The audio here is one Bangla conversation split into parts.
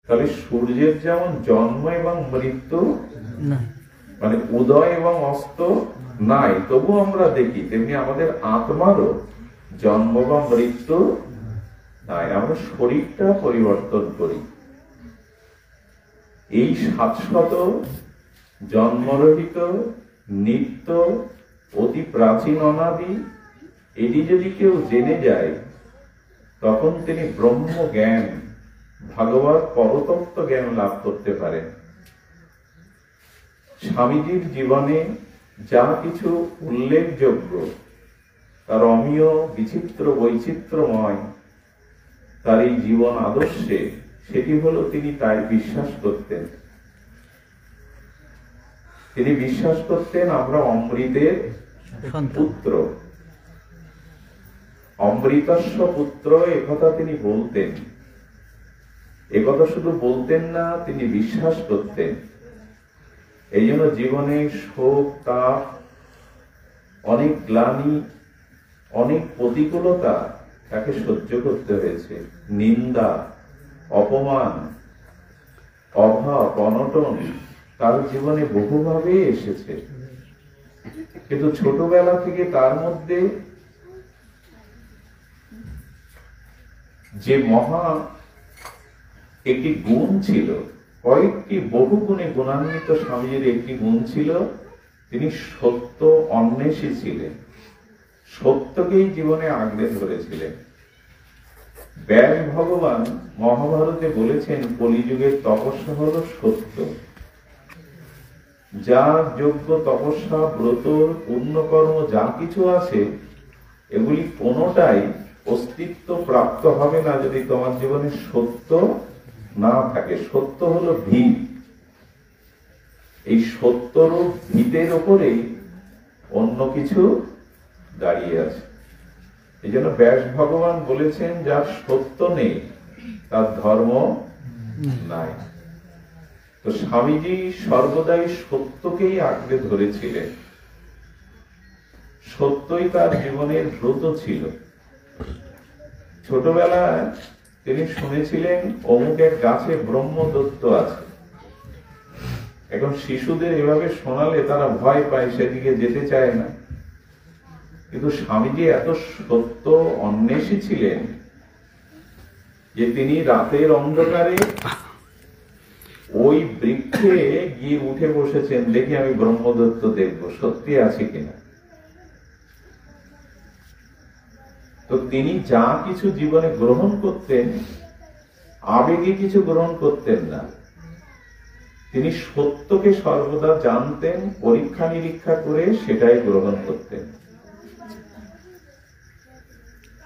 তাহলে সূর্যের যেমন জন্ম এবং মৃত্যু মানে উদয় এবং অস্ত নাই, তবু আমরা দেখি, তেমনি আমাদের আত্মারও জন্ম বা মৃত্যু নাই। আমরা শরীরটা পরিবর্তন করি। এই শাশ্বত জন্মরহিত নিত্য অতি প্রাচীন অনাদি এটি যদি কেউ জেনে যায়, তখন তিনি ব্রহ্ম জ্ঞান, ভাগবত পরতত্ত্ব জ্ঞান লাভ করতে পারেন। স্বামীজির জীবনে যা কিছু উল্লেখযোগ্য, তার অমীয় বিচিত্র বৈচিত্র্যময় তার এই জীবন আদর্শে, সেটি হলো তিনি তাই বিশ্বাস করতেন। তিনি বিশ্বাস করতেন আমরা অমৃতের পুত্র, অমৃতস্য পুত্র, একথা তিনি বলতেন। একথা শুধু বলতেন না, তিনি বিশ্বাস করতেন। এই জন্য জীবনে শোক, তাপ, অনেক গ্লানি, অনেক প্রতিকূলতা তাকে সহ্য করতে হয়েছে। নিন্দা, অপমান, অভাব, অনটন তার জীবনে বহুভাবে এসেছে। কিন্তু ছোটবেলা থেকে তার মধ্যে যে মহা একটি গুণ ছিল, কয়েকটি বহু গুণে গুণান্বিত স্বামীজির একটি গুণ ছিল, তিনি সত্য অন্বেষী ছিলেন। সত্যকেই জীবনে আঁকড়ে ধরেছিলেন। ব্যাস ভগবান মহাভারতে বলেছেন, কলিযুগের তপস্যা হলো সত্য। যা যোগ্য, তপস্যা, ব্রত, পুণ্যকর্ম যা কিছু আছে, এগুলি কোনোটাই অস্তিত্ব প্রাপ্ত হবে না যদি তোমার জীবনে সত্য না থাকে। সত্য হলো ভিত। এই সত্যর ভিতের ওপরেই অন্য কিছু দাঁড়িয়ে আছে। এই জন্য ব্যাস ভগবান বলেছেন, যার সত্য নেই তার ধর্ম নাই। তো স্বামীজি সর্বদাই সত্যকেই আঁকড়ে ধরেছিলেন। সত্যই তার জীবনের ব্রত ছিল। ছোটবেলায় তিনি শুনেছিলেন অমুক এক গাছে ব্রহ্মদত্ত আছে। এখন শিশুদের এভাবে শোনালে তারা ভয় পায়, সেদিকে যেতে চায় না। কিন্তু স্বামীজি এত সত্য অন্বেষী ছিলেন যে তিনি রাতের অন্ধকারে ওই বৃক্ষে গিয়ে উঠে বসেছেন, দেখি আমি ব্রহ্মদত্ত দেখব সত্যি আছে কিনা। তো তিনি যা কিছু জীবনে গ্রহণ করতেন, আবেগে কিছু গ্রহণ করতেন না। তিনি সত্যকে সর্বদা জানতেন, পরীক্ষা নিরীক্ষা করে সেটাই গ্রহণ করতেন।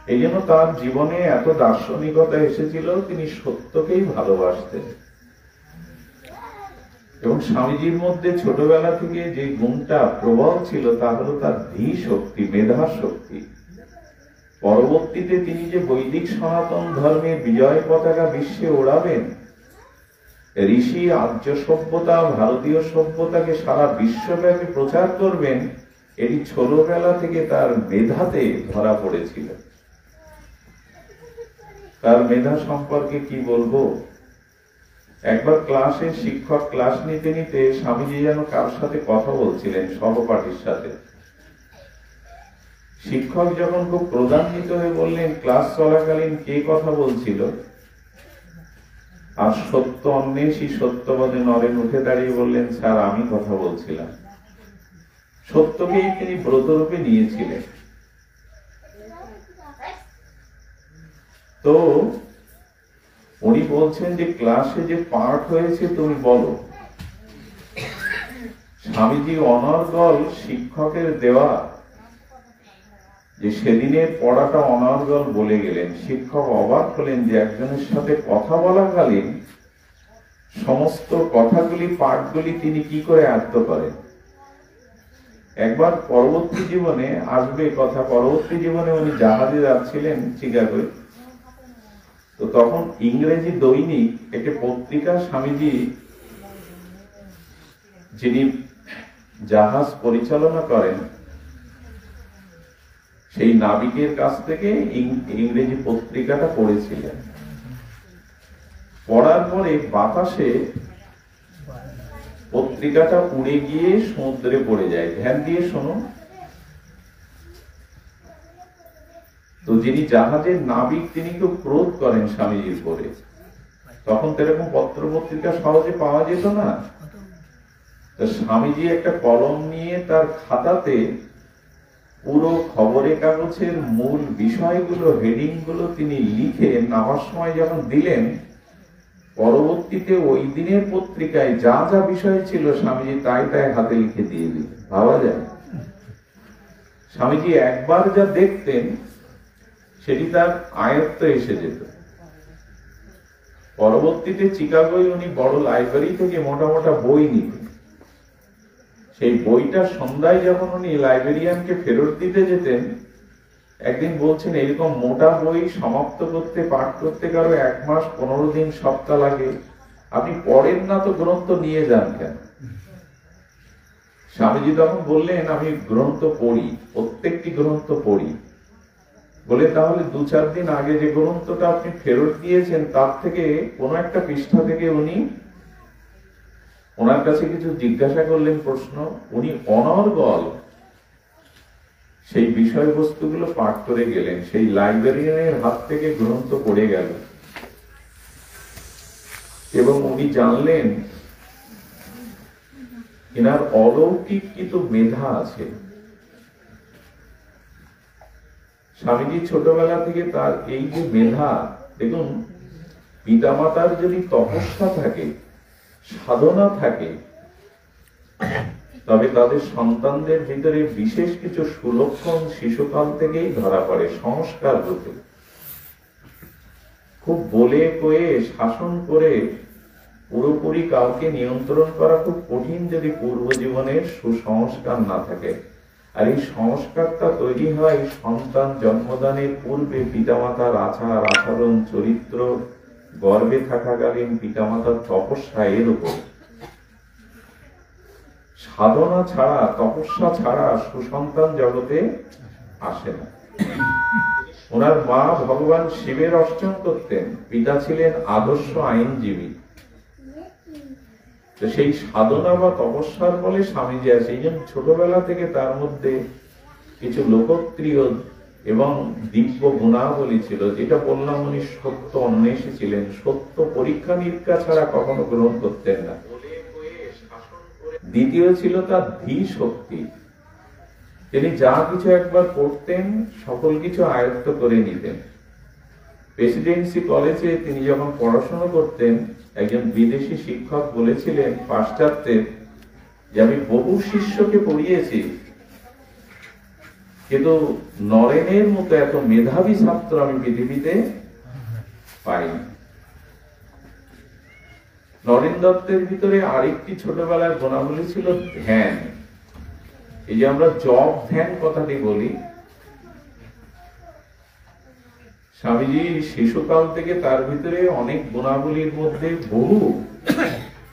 এই জন্য তার জীবনে এত দার্শনিকতা এসেছিল, তিনি সত্যকেই ভালোবাসতেন। এবং স্বামীজির মধ্যে ছোটবেলা থেকে যে গুণটা প্রবল ছিল, তা হলো তার ধী শক্তি, মেধা শক্তি। পরবর্তীতে তিনি যে বৈদিক সনাতন ধর্মের বিজয় পতাকা বিশ্বে ওড়াবেন, ঋষি আর্য সভ্যতা, ভারতীয় সভ্যতাকে সারা বিশ্বব্যাপী প্রচার করবেন, এটি ছোটবেলা থেকে তার মেধাতে ধরা পড়েছিল। তার মেধা সম্পর্কে কি বলবো। একবার ক্লাসে শিক্ষক ক্লাস নিতে নিতে স্বামীজি যেন কার সাথে কথা বলছিলেন, সহপাঠীর সাথে। শিক্ষক যখন খুব ক্রোধান্বিত হয়ে বললেন, ক্লাস চলাকালীন কে কথা বলছিল? আর সত্য অন্বেষী সত্যবাদী নরেন উঠে দাঁড়িয়ে বললেন, স্যার আমি কথা বলছিলাম। সত্যকেই তিনি ব্রতরূপে নিয়েছিলেন। তো উনি বলছেন যে ক্লাসে যে পাঠ হয়েছে তুমি বলো। স্বামীজি অনর্গল শিক্ষকের দেওয়া যে সেদিনের পড়াটা অনর্গল বলে গেলেন। শিক্ষক অবাক হলেন যে একজনের সাথে কথা বলাকালীন সমস্ত কথাগুলি, পাঠগুলি তিনি কি করে আয়ত্ত করেন। একবার পরবর্তী জীবনে আসবে কথা, পরবর্তী জীবনে উনি জাহাজে যাচ্ছিলেন চিকাগোয়। তো তখন ইংরেজি দৈনিক একটি পত্রিকা স্বামীজি, যিনি জাহাজ পরিচালনা করেন, সেই নাবিকের কাছ থেকে ইংরেজি পত্রিকাটা পড়েছিলেন। পড়ার পরে বাতাসে পত্রিকাটা উড়ে গিয়ে সমুদ্রে পড়ে যায়। ধ্যান দিয়ে শোনো। তো যিনি জাহাজের নাবিক তিনি খুব ক্রোধ করেন স্বামীজির পরে। তখন তো এরকম পত্র পত্রিকা সহজে পাওয়া যেত না। তো স্বামীজি একটা কলম নিয়ে তার খাতাতে পুরো খবরের কাগজের মূল বিষয়গুলো, হেডিং গুলো তিনি লিখে নামার সময় যখন দিলেন, পরবর্তীতে ওই দিনের পত্রিকায় যা যা বিষয় ছিল স্বামীজি তাই তাই হাতে লিখে দিয়ে দিলেন। ভাবা যায়? স্বামীজি একবার যা দেখতেন সেটি তার আয়ত্তে এসে যেত। পরবর্তীতে চিকাগোয় উনি বড় লাইব্রেরি থেকে মোটা মোটা বই নিতেন। সেই বইটা সন্ধ্যায় যখন উনি লাইব্রেরিয়ানকে ফেরত দিতে যেতেন, একদিন বলছেন এরকম মোটা বই সমাপ্ত করতে, পাঠ করতে কারো 1 মাস 15 দিন সপ্তাহ লাগে, আপনি পড়েন না তো গ্রন্থ নিয়ে যান কেন? স্বামীজি তখন বললেন আমি গ্রন্থ পড়ি, প্রত্যেকটি গ্রন্থ পড়ি। বলে তাহলে 2-4 দিন আগে যে গ্রন্থটা আপনি ফেরত দিয়েছেন তার থেকে কোন একটা পৃষ্ঠা থেকে উনি ওনার কাছে কিছু জিজ্ঞাসা করলেন, প্রশ্ন। উনি অনর্গল সেই বিষয়বস্তুগুলো পাঠ করে গেলেন। সেই লাইব্রেরিয়ানের হাত থেকে গ্রন্থ পড়ে গেল এবং উনি জানলেন এনার অলৌকিক কিন্তু মেধা আছে। স্বামীজি ছোটবেলা থেকে তার এই যে মেধা, দেখুন পিতামাতার যদি তপস্যা থাকে, সাধনা থাকে, তবে তাদের সন্তানদের ভিতরে বিশেষ কিছু সুলক্ষণ শিশুকাল থেকেই ধরা পড়ে সংস্কার রূপে। খুব বলে কয়ে শাসন করে পুরোপুরি কাউকে নিয়ন্ত্রণ করা খুব কঠিন যদি পূর্ব জীবনের সুসংস্কার না থাকে। আর এই সংস্কারটা তৈরি হয় সন্তান জন্মদানের পূর্বে পিতামাতার আচার আচরণ চরিত্র, গর্ভে থাকাকালীন পিতামাতার তপস্যা এর উপর। সাধনা ছাড়া, তপস্যা ছাড়া সুসন্তান জগতে আসে না। ওনার মা ভগবান শিবের অর্চন করতেন, পিতা ছিলেন আদর্শ আইনজীবী। তো সেই সাধনা বা তপস্যার ফলে স্বামীজি আছে। এই জন্য ছোটবেলা থেকে তার মধ্যে কিছু লোকপ্রিয় এবং দিব্য গুণাবলী ছিল, যেটা বললাম উনি সত্য অন্বেষী ছিলেন। সত্য পরীক্ষা নিরীক্ষা ছাড়া কখনো গ্রহণ করতেন না। দ্বিতীয় ছিল তার ধী শক্তি। তিনি যা কিছু একবার করতেন সকল কিছু আয়ত্ত করে নিতেন। প্রেসিডেন্সি কলেজে তিনি যখন পড়াশোনা করতেন, একজন বিদেশি শিক্ষক বলেছিলেন পাশ্চাত্যের যে আমি বহু শিষ্যকে পড়িয়েছি, কিন্তু নরেনের মতো এত মেধাবী ছাত্র আমি পৃথিবীতে পাইনি। নরেন দত্তের ভিতরে আরেকটি ছোটবেলার গুণাবলী ছিল ধ্যান। এই যে আমরা জপ ধ্যান কথাটি বলি, স্বামীজি শিশুকাল থেকে তার ভিতরে অনেক গুণাবলীর মধ্যে বহু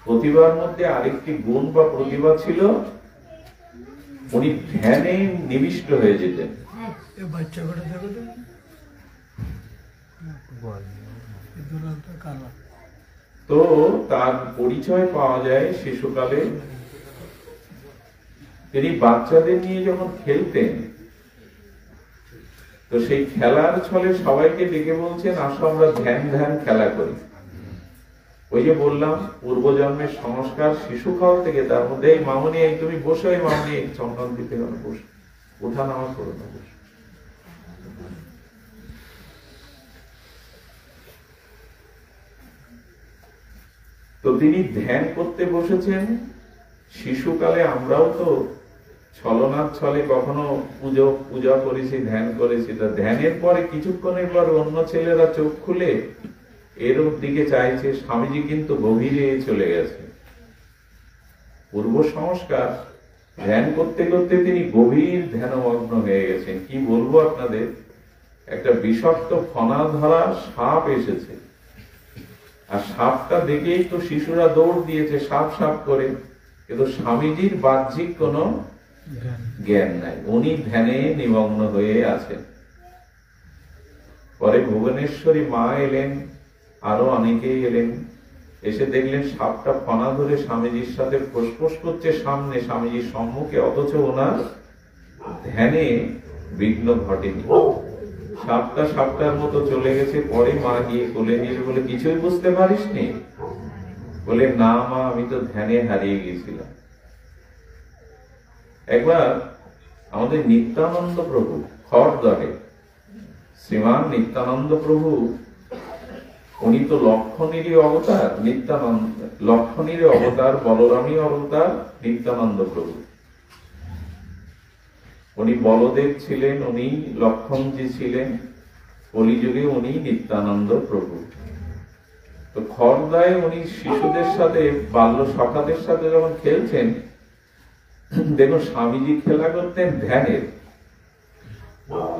প্রতিভার মধ্যে আরেকটি গুণ বা প্রতিভা ছিল, উনি ধ্যানে নিবিষ্ট হয়ে যেতেন। তো তার পরিচয় পাওয়া যায় শিশুকালে। তিনি বাচ্চাদের নিয়ে যখন খেলতেন, তো সেই খেলার ছলে সবাইকে ডেকে বলছেন আসো আমরা ধ্যান ধ্যান খেলা করি। ওই যে বললাম পূর্বজন্মের সংস্কার শিশুকাল থেকে তার মধ্যে। এই মামনি, এই তুমি বসো, এই মামনি চন্দন দিতে হবে, বসো, উঠা নামা করো না, বসো। তো তিনি ধ্যান করতে বসেছেন শিশুকালে। আমরাও তো ছলনার ছলে কখনো পূজা করেছি, ধ্যান করেছি। তা ধ্যানের পরে কিছুক্ষণের পর অন্য ছেলেরা চোখ খুলে এর দিকে চাইছে, স্বামীজি কিন্তু গভীরে চলে গেছে। পূর্ব সংস্কার, ধ্যান করতে করতে তিনি গভীর ধ্যানমগ্ন হয়ে গেছেন। কি বলবো আপনাদের, একটা বিষাক্ত ফনা ধরা সাপ এসেছে, আর সাপটা দেখেই তো শিশুরা দৌড় দিয়েছে সাপ সাপ করে, কিন্তু স্বামীজির বাহ্যিক কোনো জ্ঞান নাই, উনি ধ্যানে নিমগ্ন হয়ে আছেন। পরে ভুবনেশ্বরী মা এলেন, আরো অনেকেই এলেন। এসে দেখলেন সাপটা ফনা ধরে স্বামীজির সাথে ফোসফোস করছে সামনে, স্বামীজির সম্মুখে, অথচ ওনার ধ্যানে বিঘ্ন ঘটেনি। সাপটা সাপটার মতো চলে গেছে। পরে মা গিয়ে কোলে নিয়ে বলে, কিছুই বুঝতে পারিসনি? বলে, না মা, আমি তো ধ্যানে হারিয়ে গেছিলাম। একবার আমাদের নিত্যানন্দ প্রভু খড়দহে, শ্রীমান নিত্যানন্দ প্রভু, উনি তো লক্ষণেরই অবতার, লক্ষণেরই অবতার, বলরামী অবতার নিত্যানন্দ প্রভু। উনি বলদেব ছিলেন, উনি লক্ষণজি ছিলেন, কলিযুগে উনি নিত্যানন্দ প্রভু। তো খড়দায় উনি শিশুদের সাথে, বাল্য সখাদের সাথে যখন খেলছেন, দেখুন স্বামীজি খেলা করতেন ধ্যানের।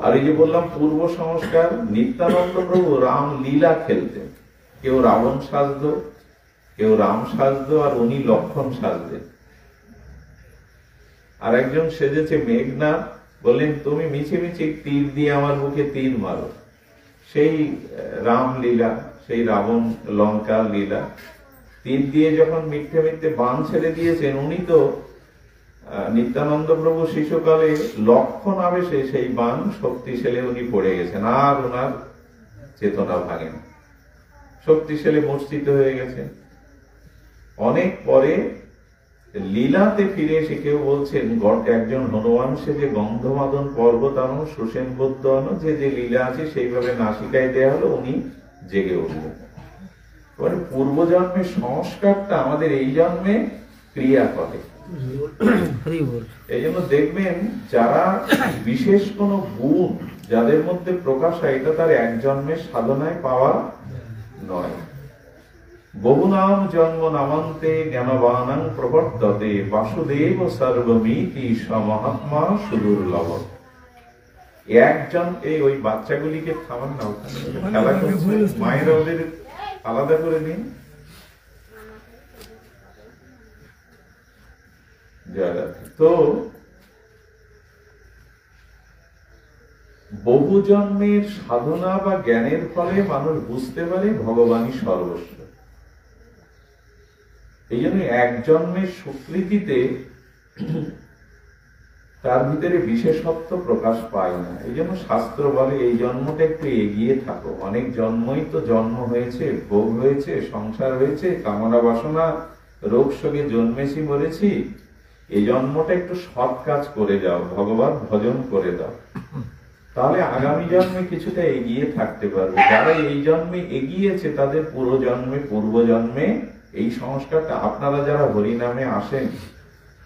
আর এই যে বললাম পূর্ব সংস্কার, নিত্যানন্দ প্রভু রাম লীলা খেলতেন। কেউ রাবণ সাজত, কেউ রাম সাজত, আর উনি লক্ষণ সাজতেন। আর একজন সেজেছে মেঘনাথ, বললেন তুমি মিছিমিছি তীর দিয়ে আমার বুকে তীর মারো। সেই রাম লীলা, সেই রাবণ লঙ্কা লীলা। তীর দিয়ে যখন মিথ্যে মিথ্যে বাণ ছেড়ে দিয়েছেন, উনি তো নিত্যানন্দ প্রভু শিশুকালে লক্ষণ আবেশে সেই বাণ শক্তিশালী উনি পড়ে গেছেন, আর ওনার চেতনা ভাঙেন, শক্তিশালী মূর্ছিত হয়ে গেছেন। অনেক পরে লীলাতে ফিরে এসে কেউ বলছেন, একজন হনুমান সেজে গন্ধমাদন পর্বতানো সুসেন বৌদ্ধ যে যে লীলা আছে সেইভাবে নাসিকায় দেয়া হলো, উনি জেগে উঠলেন। মানে পূর্বজন্মের সংস্কারটা আমাদের এই জন্মে ক্রিয়া করে। এই জন্য দেখবেন যারা বিশেষ কোন গুণ যাদের মধ্যে প্রকাশ হয়, এটা তার এক জন্মের সাধনায় পাওয়া নয়। বহু নাম জন্ম নামান্তে জ্ঞানবানাং প্রবর্ততে বাসুদেব সর্বমিতি মহাত্মা সুদুর্লভ। একজন, ওই বাচ্চাগুলিকে থামান না, ওখানে খেলা করছে, মায়েরা ওদের আলাদা করে নিন। তো বহু জন্মের সাধনা বা জ্ঞানের ফলে মানুষ বুঝতে পারে ভগবানই সর্বস্ব। এই জন্য এক জন্মের স্বীকৃতিতে তার ভিতরে বিশেষত্ব প্রকাশ পায় না। এই জন্য শাস্ত্র বলে এই জন্মটা একটু এগিয়ে থাকো। অনেক জন্মই তো জন্ম হয়েছে, ভোগ হয়েছে, সংসার হয়েছে, কামনা বাসনা রোগ শোকে জন্মেছি, মরেছি। এই জন্মটা একটু সৎ কাজ করে যাও, ভগবান ভজন করে দাও, তাহলে আগামী জন্মে কিছুটা এগিয়ে থাকতে পারবে। যারা এই জন্মে এগিয়েছে তাদের পূর্ব জন্মে এই সংস্কারটা, আপনারা যারা হরিনামে আসেন,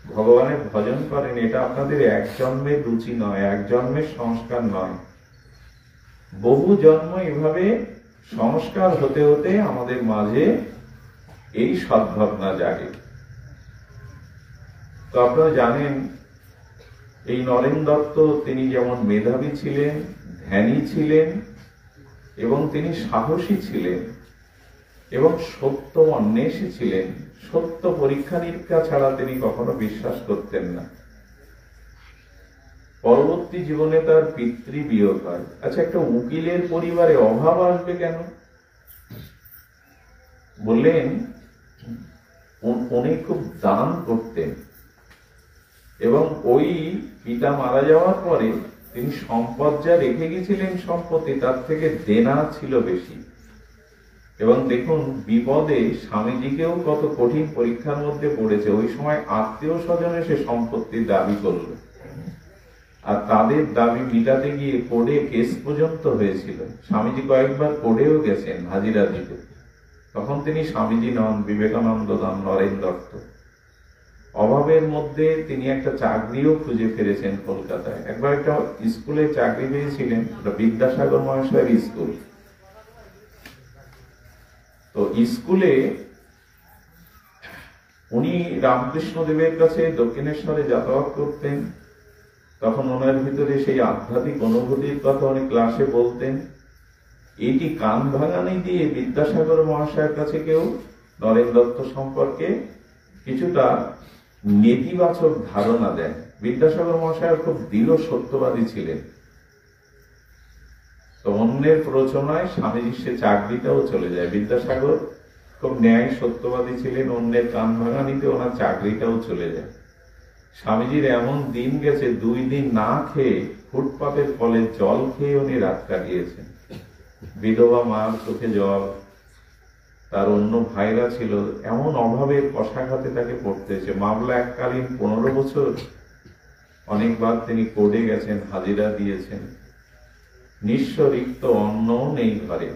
ভগবানের ভজন করেন, এটা আপনাদের এক জন্মের রুচি নয়, এক জন্মের সংস্কার নয়। বহু জন্ম এভাবে সংস্কার হতে হতে আমাদের মাঝে এই সদ্ভাবনা জাগে। তো আপনারা জানেন এই নরেন দত্ত, তিনি যেমন মেধাবী ছিলেন, ধ্যানী ছিলেন, এবং তিনি সাহসী ছিলেন, এবং সত্য অন্বেষী ছিলেন। সত্য পরীক্ষা নিরীক্ষা ছাড়া তিনি কখনো বিশ্বাস করতেন না। পরবর্তী জীবনে তার পিতৃবিয়োগ হয়। আচ্ছা, একটা উকিলের পরিবারে অভাব আসবে কেন? বললেন উনি খুব দান করতেন, এবং ওই পিতা মারা যাওয়ার পরে তিনি সম্পদ যা রেখে গেছিলেন সম্পত্তি, তার থেকে দেনা ছিল বেশি। এবং দেখুন বিপদে স্বামীজিকেও কত কঠিন পরীক্ষার মধ্যে পড়েছে। ওই সময় আত্মীয় স্বজন এসে সম্পত্তির দাবি করলো, আর তাদের দাবি মিটাতে গিয়ে কোর্টে কেস পর্যন্ত হয়েছিল। স্বামীজি কয়েকবার কোর্টেও গেছেন হাজিরা দিতে। তখন তিনি স্বামীজি নন, বিবেকানন্দ নন, নরেন দত্ত। অভাবের মধ্যে তিনি একটা চাকরিও খুঁজে ফিরেছেন কলকাতায়। একবার একটা স্কুলে চাকরি পেয়েছিলেন, বিদ্যাসাগর মহাশয়ের স্কুল। তো স্কুলে উনি রামকৃষ্ণ দেবের কাছে দক্ষিণেশ্বরে যাতায়াত করতেন। তখন ওনার ভিতরে সেই আধ্যাত্মিক অনুভূতির কথা উনি ক্লাসে বলতেন। এইটি কান ভাঙানি দিয়ে বিদ্যাসাগর মহাশয়ের কাছে কেউ নরেন দত্ত সম্পর্কে কিছুটা নেতিবাচক ধারণা দেন। বিদ্যাসাগর মহাশয় খুব দৃঢ় সত্যবাদী ছিলেন। তো অন্যের প্ররোচনায় স্বামীজির সে চাকরিটাও চলে যায়। বিদ্যাসাগর খুব ন্যায় সত্যবাদী ছিলেন, অন্যের কান ভাঙানিতে ওনার চাকরিটাও চলে যায়। স্বামীজির এমন দিন গেছে 2 দিন না খেয়ে ফুটপাতের কলের জল খেয়ে উনি রাত কাটিয়েছেন। বিধবা মার চোখে জল, তার অন্য ভাইরা ছিল, এমন অভাবের কষাঘাতে তাকে পড়তেছে। মামলা এককালীন 15 বছর, অনেকবার তিনি কোর্টে গেছেন, হাজিরা দিয়েছেন। নিঃস্ব রিক্ত অন্ন নেই ঘরে।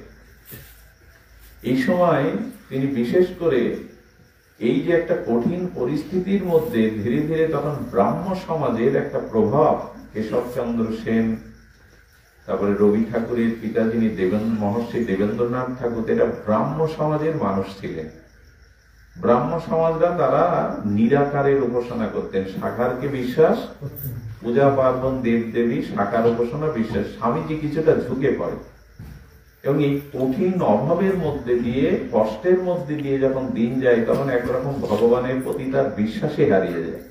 এই সময় তিনি বিশেষ করে এই যে একটা কঠিন পরিস্থিতির মধ্যে ধীরে ধীরে তখন ব্রাহ্ম সমাজের একটা প্রভাব, কেশবচন্দ্র সেন, তারপরে রবি ঠাকুরের পিতা যিনি মহর্ষি দেবেন্দ্রনাথ ঠাকুর, এরা ব্রাহ্ম সমাজের মানুষ ছিলেন। ব্রাহ্ম সমাজরা তারা নিরাকারের উপাসনা করতেন, সাকারকে বিশ্বাস, পূজা পার্বণ দেব দেবী, সাকার উপাসনা বিশ্বাস। স্বামীজি কিছুটা ঝুঁকে পড়ে এবং এই কঠিন অভাবের মধ্যে দিয়ে, কষ্টের মধ্যে দিয়ে যখন দিন যায়, তখন একরকম ভগবানের প্রতি তার বিশ্বাসই হারিয়ে যায়।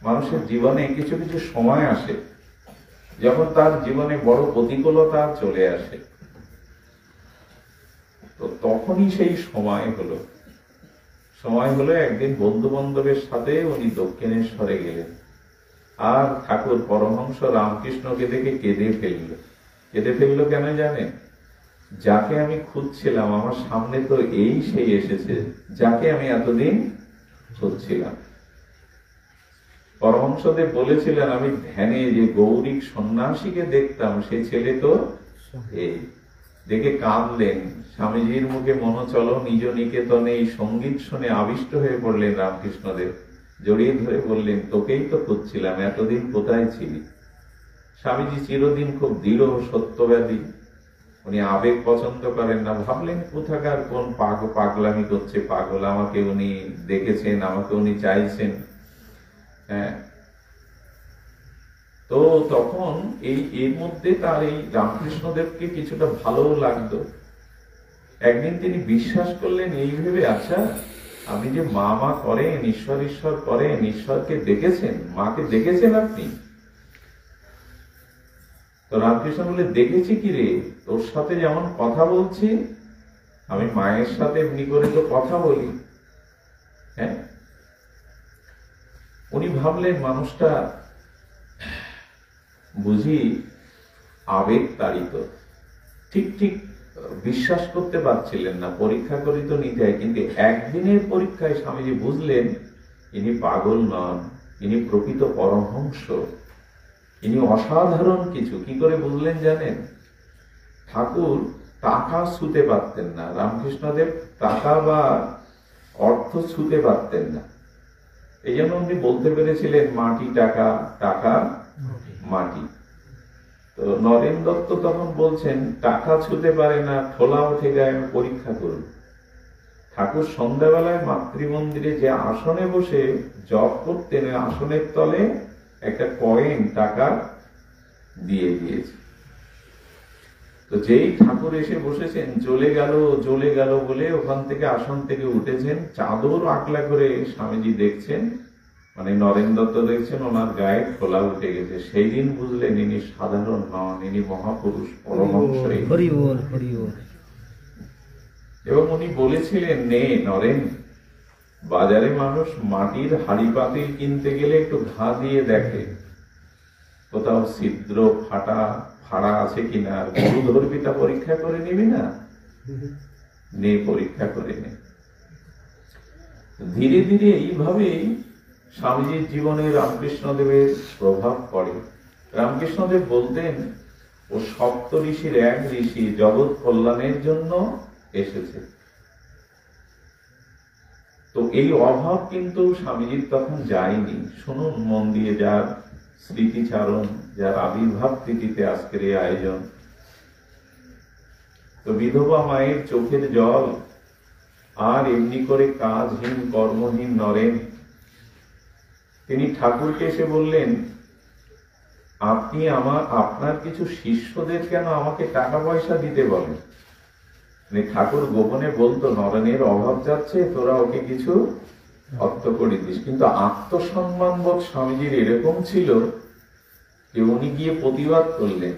মানুষের জীবনে কিছু কিছু সময় আসে যখন তার জীবনে বড় প্রতিকূলতা চলে আসে, তো তখনই সেই সময় হলো একদিন বন্ধু বান্ধবের সাথে উনি দক্ষিণেশ্বরে গেলেন। আর ঠাকুর পরমহংস রামকৃষ্ণকে দেখে কেঁদে ফেললো কেন জানেন? যাকে আমি খুঁজছিলাম আমার সামনে তো সেই এসেছে, যাকে আমি এতদিন খুঁজছিলাম। পরমহংসদেব বলেছিলেন, আমি ধ্যানে যে গৌরিক সন্ন্যাসীকে দেখতাম, সে ছেলে তো এই। দেখে কাঁদলেন। স্বামীজির মুখে মনোচল নিজ নিকেতনে এই সঙ্গীত শুনে আবিষ্ট হয়ে পড়লেন রামকৃষ্ণদেব। জড়িয়ে ধরে বললেন, তোকেই তো খুঁজছিলাম, এতদিন কোথায় ছিলি? স্বামীজি চিরদিন খুব দৃঢ় সত্যবাদী, উনি আবেগ পছন্দ করেন না। ভাবলেন কোথাকার কোন পাগলামি করছে পাগল, আমাকে উনি দেখেছেন, আমাকে উনি চাইছেন। হ্যাঁ, তো তখন এর মধ্যে তার এই রামকৃষ্ণদেবকে কিছুটা ভালো লাগতো। একদিন তিনি বিশ্বাস করলেন এই ভেবে, আচ্ছা আপনি যে মা করেন, ঈশ্বর করেন, ঈশ্বরকে দেখেছেন, মাকে দেখেছেন আপনি? তো রামকৃষ্ণ বলে, দেখেছি কি রে, তোর সাথে যেমন কথা বলছি, আমি মায়ের সাথে এমনি করে তো কথা বলি। হ্যাঁ, উনি ভাবলেন মানুষটা বুঝি আবেগ তাড়িত, ঠিক বিশ্বাস করতে পারছিলেন না। পরীক্ষা করি তো নিতে হয়, কিন্তু একদিনের পরীক্ষায় স্বামীজি বুঝলেন ইনি পাগল নন, ইনি প্রকৃত পরমহংস, ইনি অসাধারণ কিছু। কি করে বুঝলেন জানেন? ঠাকুর টাকা ছুঁতে পারতেন না, রামকৃষ্ণদেব টাকা বা অর্থ ছুঁতে পারতেন না। এই জন্য উনি বলতে পেরেছিলেন মাটি টাকা, টাকা মাটি। তো নরেন দত্ত তখন বলছেন, টাকা ছুঁতে পারে না, ঠোলা উঠে যায়, আমি পরীক্ষা করব। ঠাকুর সন্ধ্যাবেলায় মাতৃমন্দিরে যে আসনে বসে জপ করতেন, আসনের তলে একটা কয়েন টাকা দিয়ে দিয়েছে। তো যেই ঠাকুর এসে বসেছেন, জ্বলে গেল বলে ওখান থেকে, আসন থেকে উঠেছেন, চাদর আকলা করে স্বামীজি দেখছেন, মানে নরেন দত্ত দেখছেন ওনার গায়ে খোলা উঠে গেছে। সেই দিন বুঝলেন ইনি সাধারণ নন, ইনি মহাপুরুষ, পরমহংস। এবং উনি বলেছিলেন, নে নরেন, বাজারে মানুষ মাটির হাড়ি পাতিল কিনতে গেলে একটু ঘা দিয়ে দেখে কোথাও ছিদ্র ফাড়া আছে কিনা। আর গুরু ধরবি তা পরীক্ষা করে নিবি না, নে পরীক্ষা করে নে। ধীরে ধীরে এইভাবেই স্বামীজির জীবনে রামকৃষ্ণদেবের প্রভাব পড়ে। রামকৃষ্ণদেব বলতেন, ও সপ্ত ঋষির এক ঋষি জগৎ কল্যাণের জন্য এসেছে। তো এই অভাব কিন্তু স্বামীজির তখন যায়নি। শুনুন মন দিয়ে, যার স্মৃতিচারণ, যার আবির্ভাব তিথিতে আজকের এই আয়োজন। তো বিধবা মায়ের চোখের জল আর এমনি করে কাজহীন কর্মহীন নরেন, তিনি ঠাকুরকে এসে বললেন, আপনি আপনার কিছু শিষ্যদের কেন আমাকে টাকা পয়সা দিতে বলেন? ঠাকুর গোপনে বলতো, নরেনের অভাব যাচ্ছে, তোরা ওকে কিছু অর্থ করে দিস। কিন্তু আত্মসম্মান বোধ স্বামীজির এরকম ছিল যে উনি গিয়ে প্রতিবাদ করলেন,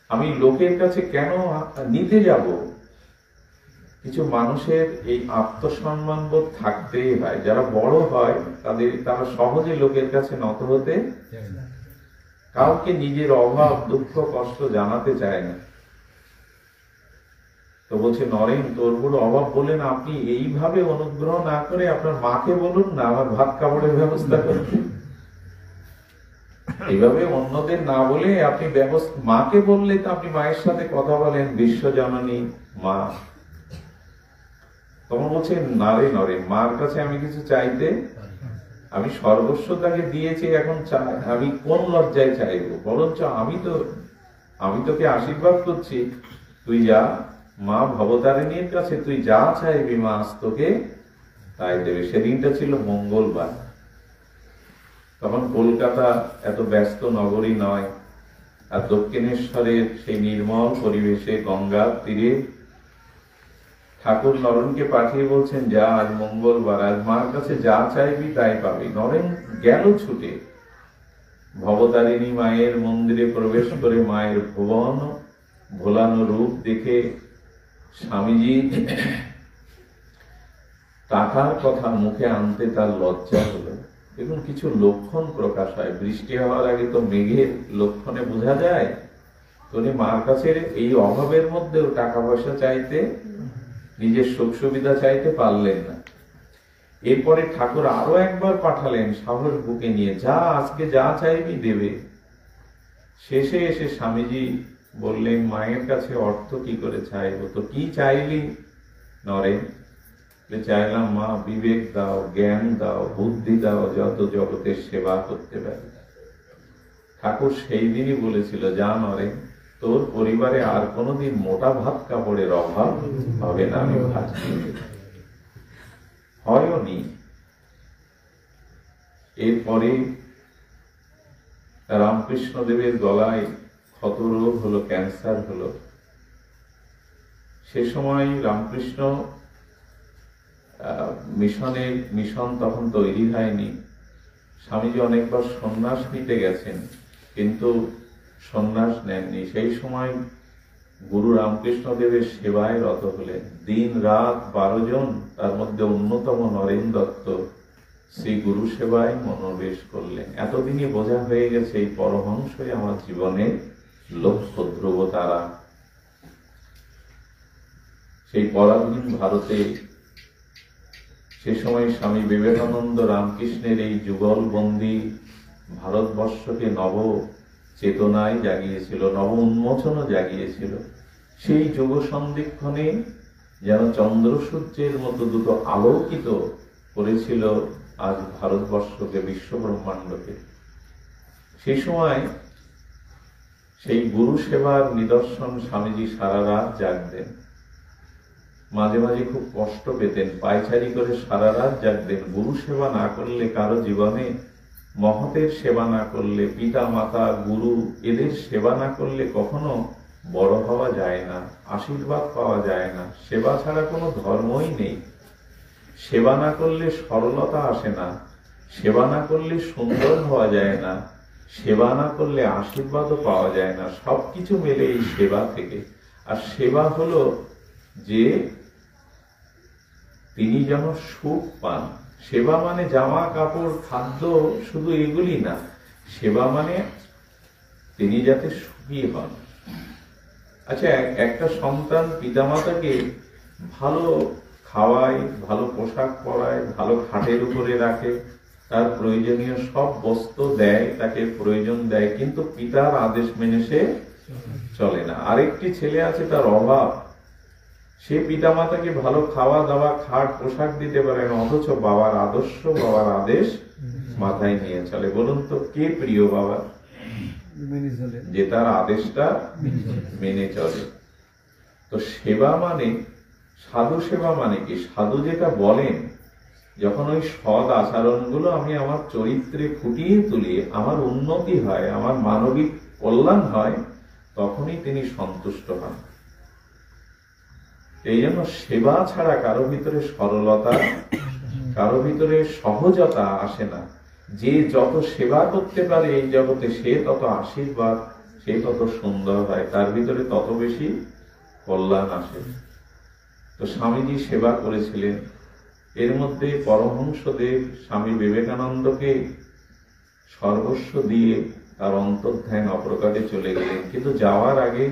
আমি লোকের কাছে কেন নিতে যাব? কিছু মানুষের এই আত্মসম্মান বোধ থাকতেই হয়, যারা বড় হয় তারা সহজে লোকের কাছে নত হতে, কাউকে নিজের অভাব দুঃখ কষ্ট জানাতে চায় না। তো বলছে, নরেন তোর বড় অভাব বলেন, আপনি এইভাবে অনুগ্রহ না করে আপনার মাকে বলুন না আমার ভাত কাপড়ের ব্যবস্থা করতে। এইভাবে অন্যদের না বলে আপনি মাকে বললে তো আপনি মায়ের সাথে কথা বলেন, বিশ্বজননী মা। তখন বলছে, না রে নরেন, মার কাছে আমি কিছু চাইতে, আমি সর্বস্ব তাকে দিয়েছি, এখন আমি কোন লজ্জায় চাইবো? বরঞ্চ আমি তোকে আশীর্বাদ করছি, তুই যা মা ভবতারিণীর কাছে, তুই যা চাইবি মা আজ তোকে তাই দেবে। সেদিনটা ছিল মঙ্গলবার। তখন কলকাতা এত ব্যস্ত নগরী নয়, আর দক্ষিণেশ্বরের সেই নির্মল পরিবেশে গঙ্গার তীরে ঠাকুর নরেনকে পাঠিয়ে বলছেন, যা আজ মঙ্গলবার, আজ মার কাছে যা চাইবি তাই পাবি। নরেন গেল ছুটে, ভবতারিণী মায়ের মন্দিরে প্রবেশ করে মায়ের ভুবন ভোলানো রূপ দেখে স্বামীজি টাকার কথা মুখে আনতে তার লজ্জা হলো। দেখুন, কিছু লক্ষণ প্রকাশ হয়। বৃষ্টি হওয়ার আগে তো মেঘের লক্ষণে বোঝা যায়। উনি মার কাছে এই অভাবের মধ্যেও টাকা পয়সা চাইতে, নিজের সুখ সুবিধা চাইতে পারলেন না। এরপরে ঠাকুর আরো একবার পাঠালেন সাহস বুকে নিয়ে, যা আজকে যা চাইবি দেবে। শেষে এসে স্বামীজি বললেন, মায়ের কাছে অর্থ কি করে চাইবো? তো কি চাইলি নরেন? চাইলাম মা বিবেক দাও, জ্ঞান দাও, বুদ্ধি দাও, যত জগতের সেবা করতে পারি। ঠাকুর সেই দিনই বলেছিল, যা নরেন, তোর পরিবারে আর কোনোদিন মোটা ভাত কাপড়ের অভাব হবে না, আমি ভাত হয়নি। এরপরে রামকৃষ্ণ দেবের গলায় ক্ষত রোগ হলো, ক্যান্সার হলো। সে সময় রামকৃষ্ণ মিশন তখন তৈরি হয়নি। স্বামীজি অনেকবার সন্ন্যাস নিতে গেছেন, কিন্তু সন্ন্যাস নেননি। সেই সময় গুরু রামকৃষ্ণ দেবের সেবায় রত হলেন। দিন রাত 12 জন, তার মধ্যে অন্যতম নরেন দত্ত শ্রী গুরু সেবায় মনোনিবেশ করলেন। এতদিনই বোঝা হয়ে গেছে এই পরমহংসই আমার জীবনের লক্ষ্য, ধ্রুব তারা। সেই পরাধীন ভারতে সে সময় স্বামী বিবেকানন্দ রামকৃষ্ণের এই যুগলবন্দী ভারতবর্ষকে নব চেতনায় জাগিয়েছিল, নব উন্মোচনও জাগিয়েছিল। সেই যুগ সন্ধিক্ষণে যেন চন্দ্র সূর্যের মতো দুটো আলোকিত করেছিল আজ ভারতবর্ষকে, বিশ্ব ব্রহ্মাণ্ডকে। সেই সময় সেই গুরু সেবার নিদর্শন স্বামীজি সারা রাত জাগতেন। মাঝে মাঝে খুব কষ্ট পেতেন, পায়চারি করে সারা রাত জাগতেন। গুরু সেবা না করলে, কারো জীবনে মহতের সেবা না করলে, পিতা মাতা গুরু এদের সেবা না করলে কখনো বড় হওয়া যায় না, আশীর্বাদ পাওয়া যায় না। সেবা ছাড়া কোনো ধর্মই নেই। সেবা না করলে সরলতা আসে না, সেবা না করলে সুন্দর হওয়া যায় না, সেবা না করলে আশীর্বাদও পাওয়া যায় না। সবকিছু মেলে এই সেবা থেকে। আর সেবা হলো যে তিনি যেন সুখ পান। সেবা মানে জামা কাপড় খাদ্য শুধু এগুলি না, সেবা মানে তিনি যাতে সুখী হন। আচ্ছা, একটা সন্তান পিতামাতাকে ভালো খাওয়ায়, ভালো পোশাক পরায়, ভালো খাটের উপরে রাখে, তার প্রয়োজনীয় সব বস্তু দেয়, তাকে প্রয়োজন দেয়, কিন্তু পিতার আদেশ মেনে সে চলে না। আরেকটি ছেলে আছে, তার অভাব, সে পিতামাতাকে ভালো খাওয়া দাওয়া, খাট পোশাক দিতে পারে না, অথচ বাবার আদর্শ, বাবার আদেশ মাথায় নিয়ে চলে। বলুন তো কে প্রিয় বাবা? যে তার আদেশটা মেনে চলে। তো সেবা মানে, সাধু সেবা মানে কি? সাধু যেটা বলেন, যখন ওই সৎ আচরণগুলো আমি আমার চরিত্রে ফুটিয়ে তুলি, আমার উন্নতি হয়, আমার মানবিক কল্যাণ হয়, তখনই তিনি সন্তুষ্ট হন। এই জন্য সেবা ছাড়া কারো ভিতরে সরলতা, কারো ভিতরে সহজতা আসে না। যে যত সেবা করতে পারে এই জগতে, সে তত আশীর্বাদ, সে তত সুন্দর হয়, তার ভিতরে তত বেশি কল্যাণ আসে। তো তো স্বামীজি সেবা করেছিলেন। এর মধ্যে পরমহংসদেব স্বামী বিবেকানন্দকে সর্বস্ব দিয়ে তার অন্তর্ধ্যান অপ্রকাটে চলে গেলেন। কিন্তু যাওয়ার আগে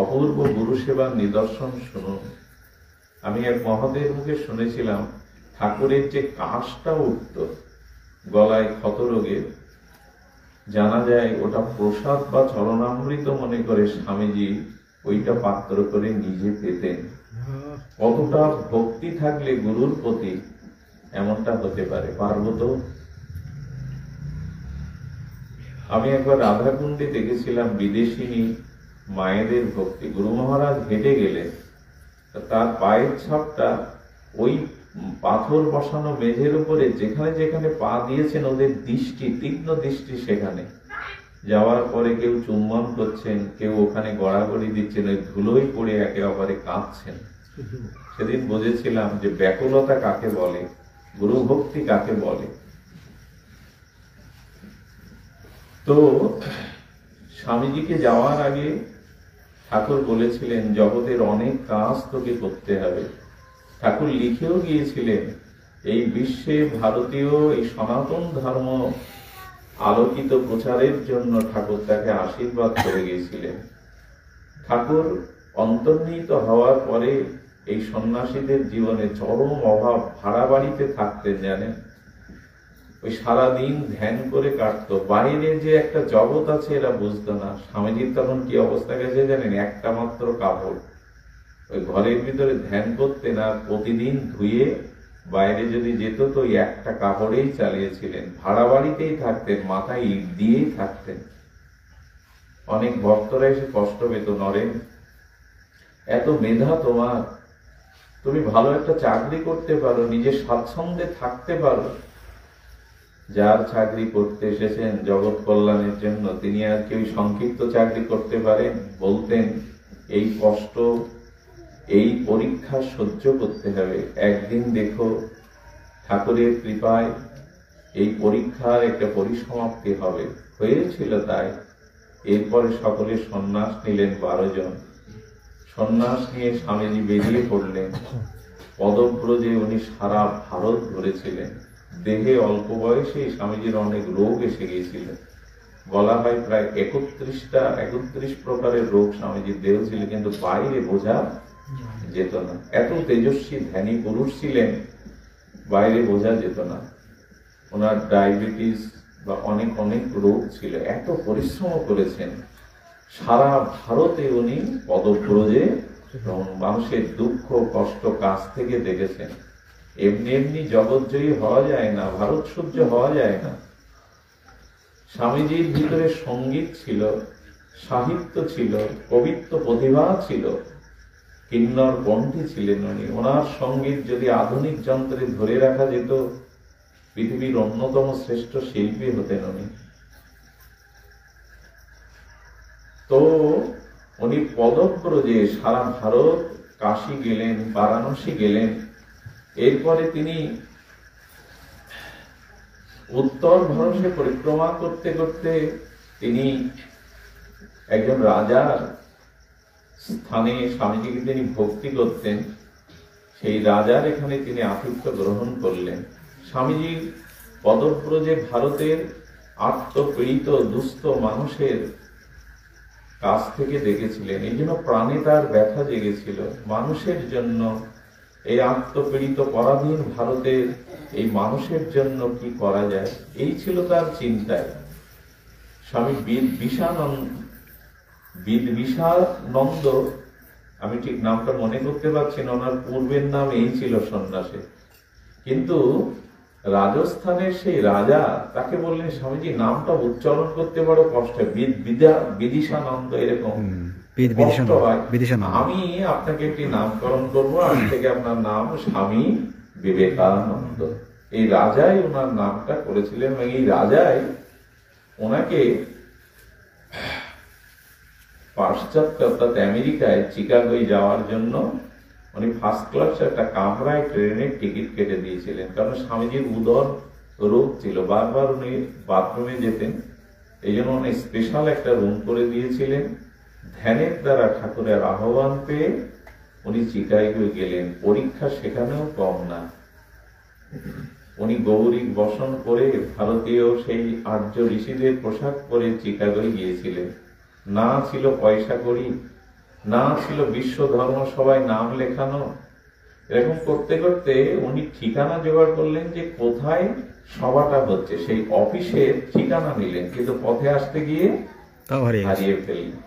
অপূর্ব গুরু সেবার নিদর্শন শুনুন। আমি এক মহোদয়ের মুখে শুনেছিলাম, ঠাকুরের যে কাশটা উঠত গলায় ক্ষত রোগে, জানা যায় ওটা প্রসাদ বা চরণামৃত মনে করে স্বামীজি ওইটা পাত্র করে নিজে পেতেন। কতটা ভক্তি থাকলে গুরুর প্রতি এমনটা হতে পারে, পারব তো? আমি একবার রাধাকুণ্ডে দেখেছিলাম বিদেশিনী মায়েদের ভক্তি। গুরু মহারাজ হেঁটে গেলেন, তার পায়ের ছাপটা ওই পাথর বসানো মেঝের উপরে যেখানে যেখানে পা দিয়েছেন, ওদের দৃষ্টি, তীক্ষ্ণ দৃষ্টি সেখানে। যাওয়ার পরে কেউ চুম্বন করছেন, কেউ ওখানে গড়াগড়ি দিচ্ছেন, ওই ধুলোই পড়ে একে অপরে কাঁদছেন। সেদিন বুঝেছিলাম যে ব্যাকুলতা কাকে বলে, গুরু ভক্তি কাকে বলে। তো স্বামীজিকে যাওয়ার আগে ঠাকুর বলেছিলেন, জগতের অনেক কাজ তোকে করতে হবে। ঠাকুর লিখেও গিয়েছিলেন, এই বিশ্বে ভারতীয় এই সনাতন ধর্ম আলোকিত প্রচারের জন্য ঠাকুর তাকে আশীর্বাদ করে গিয়েছিলেন। ঠাকুর অন্তর্নিহিত হওয়ার পরে এই সন্ন্যাসীদের জীবনে চরম অভাব, ভাড়া বাড়িতে থাকতেন জানেন। ওই সারাদিন ধ্যান করে কাটতো, বাইরে যে একটা জগৎ আছে এরা বুঝতো না। স্বামীজির তখন কি অবস্থা গেছে জানেন, একটা মাত্র কাপড়, ওই ঘরের ভিতরে ধ্যান করতেন আর প্রতিদিন ধুয়ে বাইরে যদি যেত তো ওই একটা কাপড়েই চালিয়েছিলেন। ভাড়া বাড়িতেই থাকতেন, মাথায় ইট দিয়েই থাকতেন। অনেক ভক্তরা এসে কষ্ট পেত, নরেন এত মেধা তোমার, তুমি ভালো একটা চাকরি করতে পারো, নিজের স্বাচ্ছন্দ্যে থাকতে পারো। যার চাকরি করতে এসেছেন জগৎ কল্যাণের জন্য, তিনি আর কেউ সংক্ষিপ্ত চাকরি করতে পারেন? বলতেন, এই কষ্ট, এই পরীক্ষা সহ্য করতে হবে। একদিন দেখো ঠাকুরের কৃপায় এই পরীক্ষার একটা পরিসমাপ্তি হবে। হয়েছিল তাই। এরপরে সকলে সন্ন্যাস নিলেন, 12 জন। সন্ন্যাস নিয়ে স্বামীজি বেরিয়ে পড়লেন। পদব্রজে উনি সারা ভারত ঘুরেছিলেন। দেহে অল্প বয়সে স্বামীজির অনেক রোগ এসে গিয়েছিল। বলা হয় প্রায় 31 প্রকারের রোগ স্বামীজির দেহ ছিল, কিন্তু বাইরে বোঝা যেত না। এত তেজস্বী ধ্যানী পুরুষ ছিলেন, বাইরে বোঝা যেত না। ওনার ডায়াবেটিস বা অনেক অনেক রোগ ছিল। এত পরিশ্রম করেছেন, সারা ভারতে উনি পদব্রজে মানুষের দুঃখ কষ্ট কাছ থেকে দেখেছেন। এমনি এমনি জগৎজয়ী হওয়া যায় না, ভারত সহ্য হওয়া যায় না। স্বামীজির ভিতরে সঙ্গীত ছিল, সাহিত্য ছিল, কবিত্ব প্রতিভা ছিল, কিন্নর কণ্ঠী ছিলেন উনি। ওনার সঙ্গীত যদি আধুনিক যন্ত্রে ধরে রাখা যেত, পৃথিবীর অন্যতম শ্রেষ্ঠ শিল্পী হতেন উনি। তো উনি পদব্রজে সারা ভারত, কাশী গেলেন, বারাণসী গেলেন। এরপরে তিনি উত্তর ভারতে পরিক্রমা করতে করতে তিনি একজন রাজার স্থানে স্বামীজিকে তিনি ভক্তি করতেন। সেই রাজার এখানে তিনি আতিথ্য গ্রহণ করলেন। স্বামীজির পদব্রজে ভারতের আত্মপীড়িত দুস্থ মানুষের কাছ থেকে দেখেছিলেন। এই জন্য প্রাণে তার ব্যথা জেগেছিল মানুষের জন্য। এই আত্মপীড়িত পরাধীন ভারতের এই মানুষের জন্য কি করা যায়, এই ছিল তার চিন্তায়। স্বামী বিদ্বিষানন্দ, আমি ঠিক নামটা মনে করতে পারছি না, ওনার পূর্বের নাম এই ছিল সন্ন্যাসে। কিন্তু রাজস্থানের সেই রাজা তাকে বললেন, স্বামীজি নামটা উচ্চারণ করতে বড় কষ্ট, বিদিশানন্দ এরকম কষ্ট হয়, আমি আপনাকে একটি নামকরণ করবো, আজ থেকে আপনার নাম স্বামী বিবেকানন্দ। এই রাজাই ওনার নামটা করেছিলেন। এবং এই রাজাই ওনাকে পাশ্চাত্য অর্থাৎ আমেরিকায় চিকাগোয় যাওয়ার জন্য উনি ফার্স্ট ক্লাস একটা কামরায় ট্রেনের টিকিট কেটে দিয়েছিলেন। কারণ স্বামীজির উদর রোগ ছিল, বারবার উনি বাথরুমে যেতেন। এই জন্য উনি স্পেশাল একটা রুম করে দিয়েছিলেন। ধ্যানের দ্বারা ঠাকুরের আহ্বান পেয়ে উনি চিকাগোয় গেলেন, পরীক্ষা সেখানেও কম না। উনি গৌরিক বসন করে ভারতীয় সেই আর্য ঋষিদের পোশাক পরে চিকাগোয় গিয়েছিলেন। না ছিল পয়সা কড়ি, না ছিল বিশ্ব ধর্ম সভায় নাম লেখানো। এরকম করতে করতে উনি ঠিকানা জোগাড় করলেন যে কোথায় সভাটা হচ্ছে, সেই অফিসের ঠিকানা নিলেন, কিন্তু পথে আসতে গিয়ে হারিয়ে ফেললেন।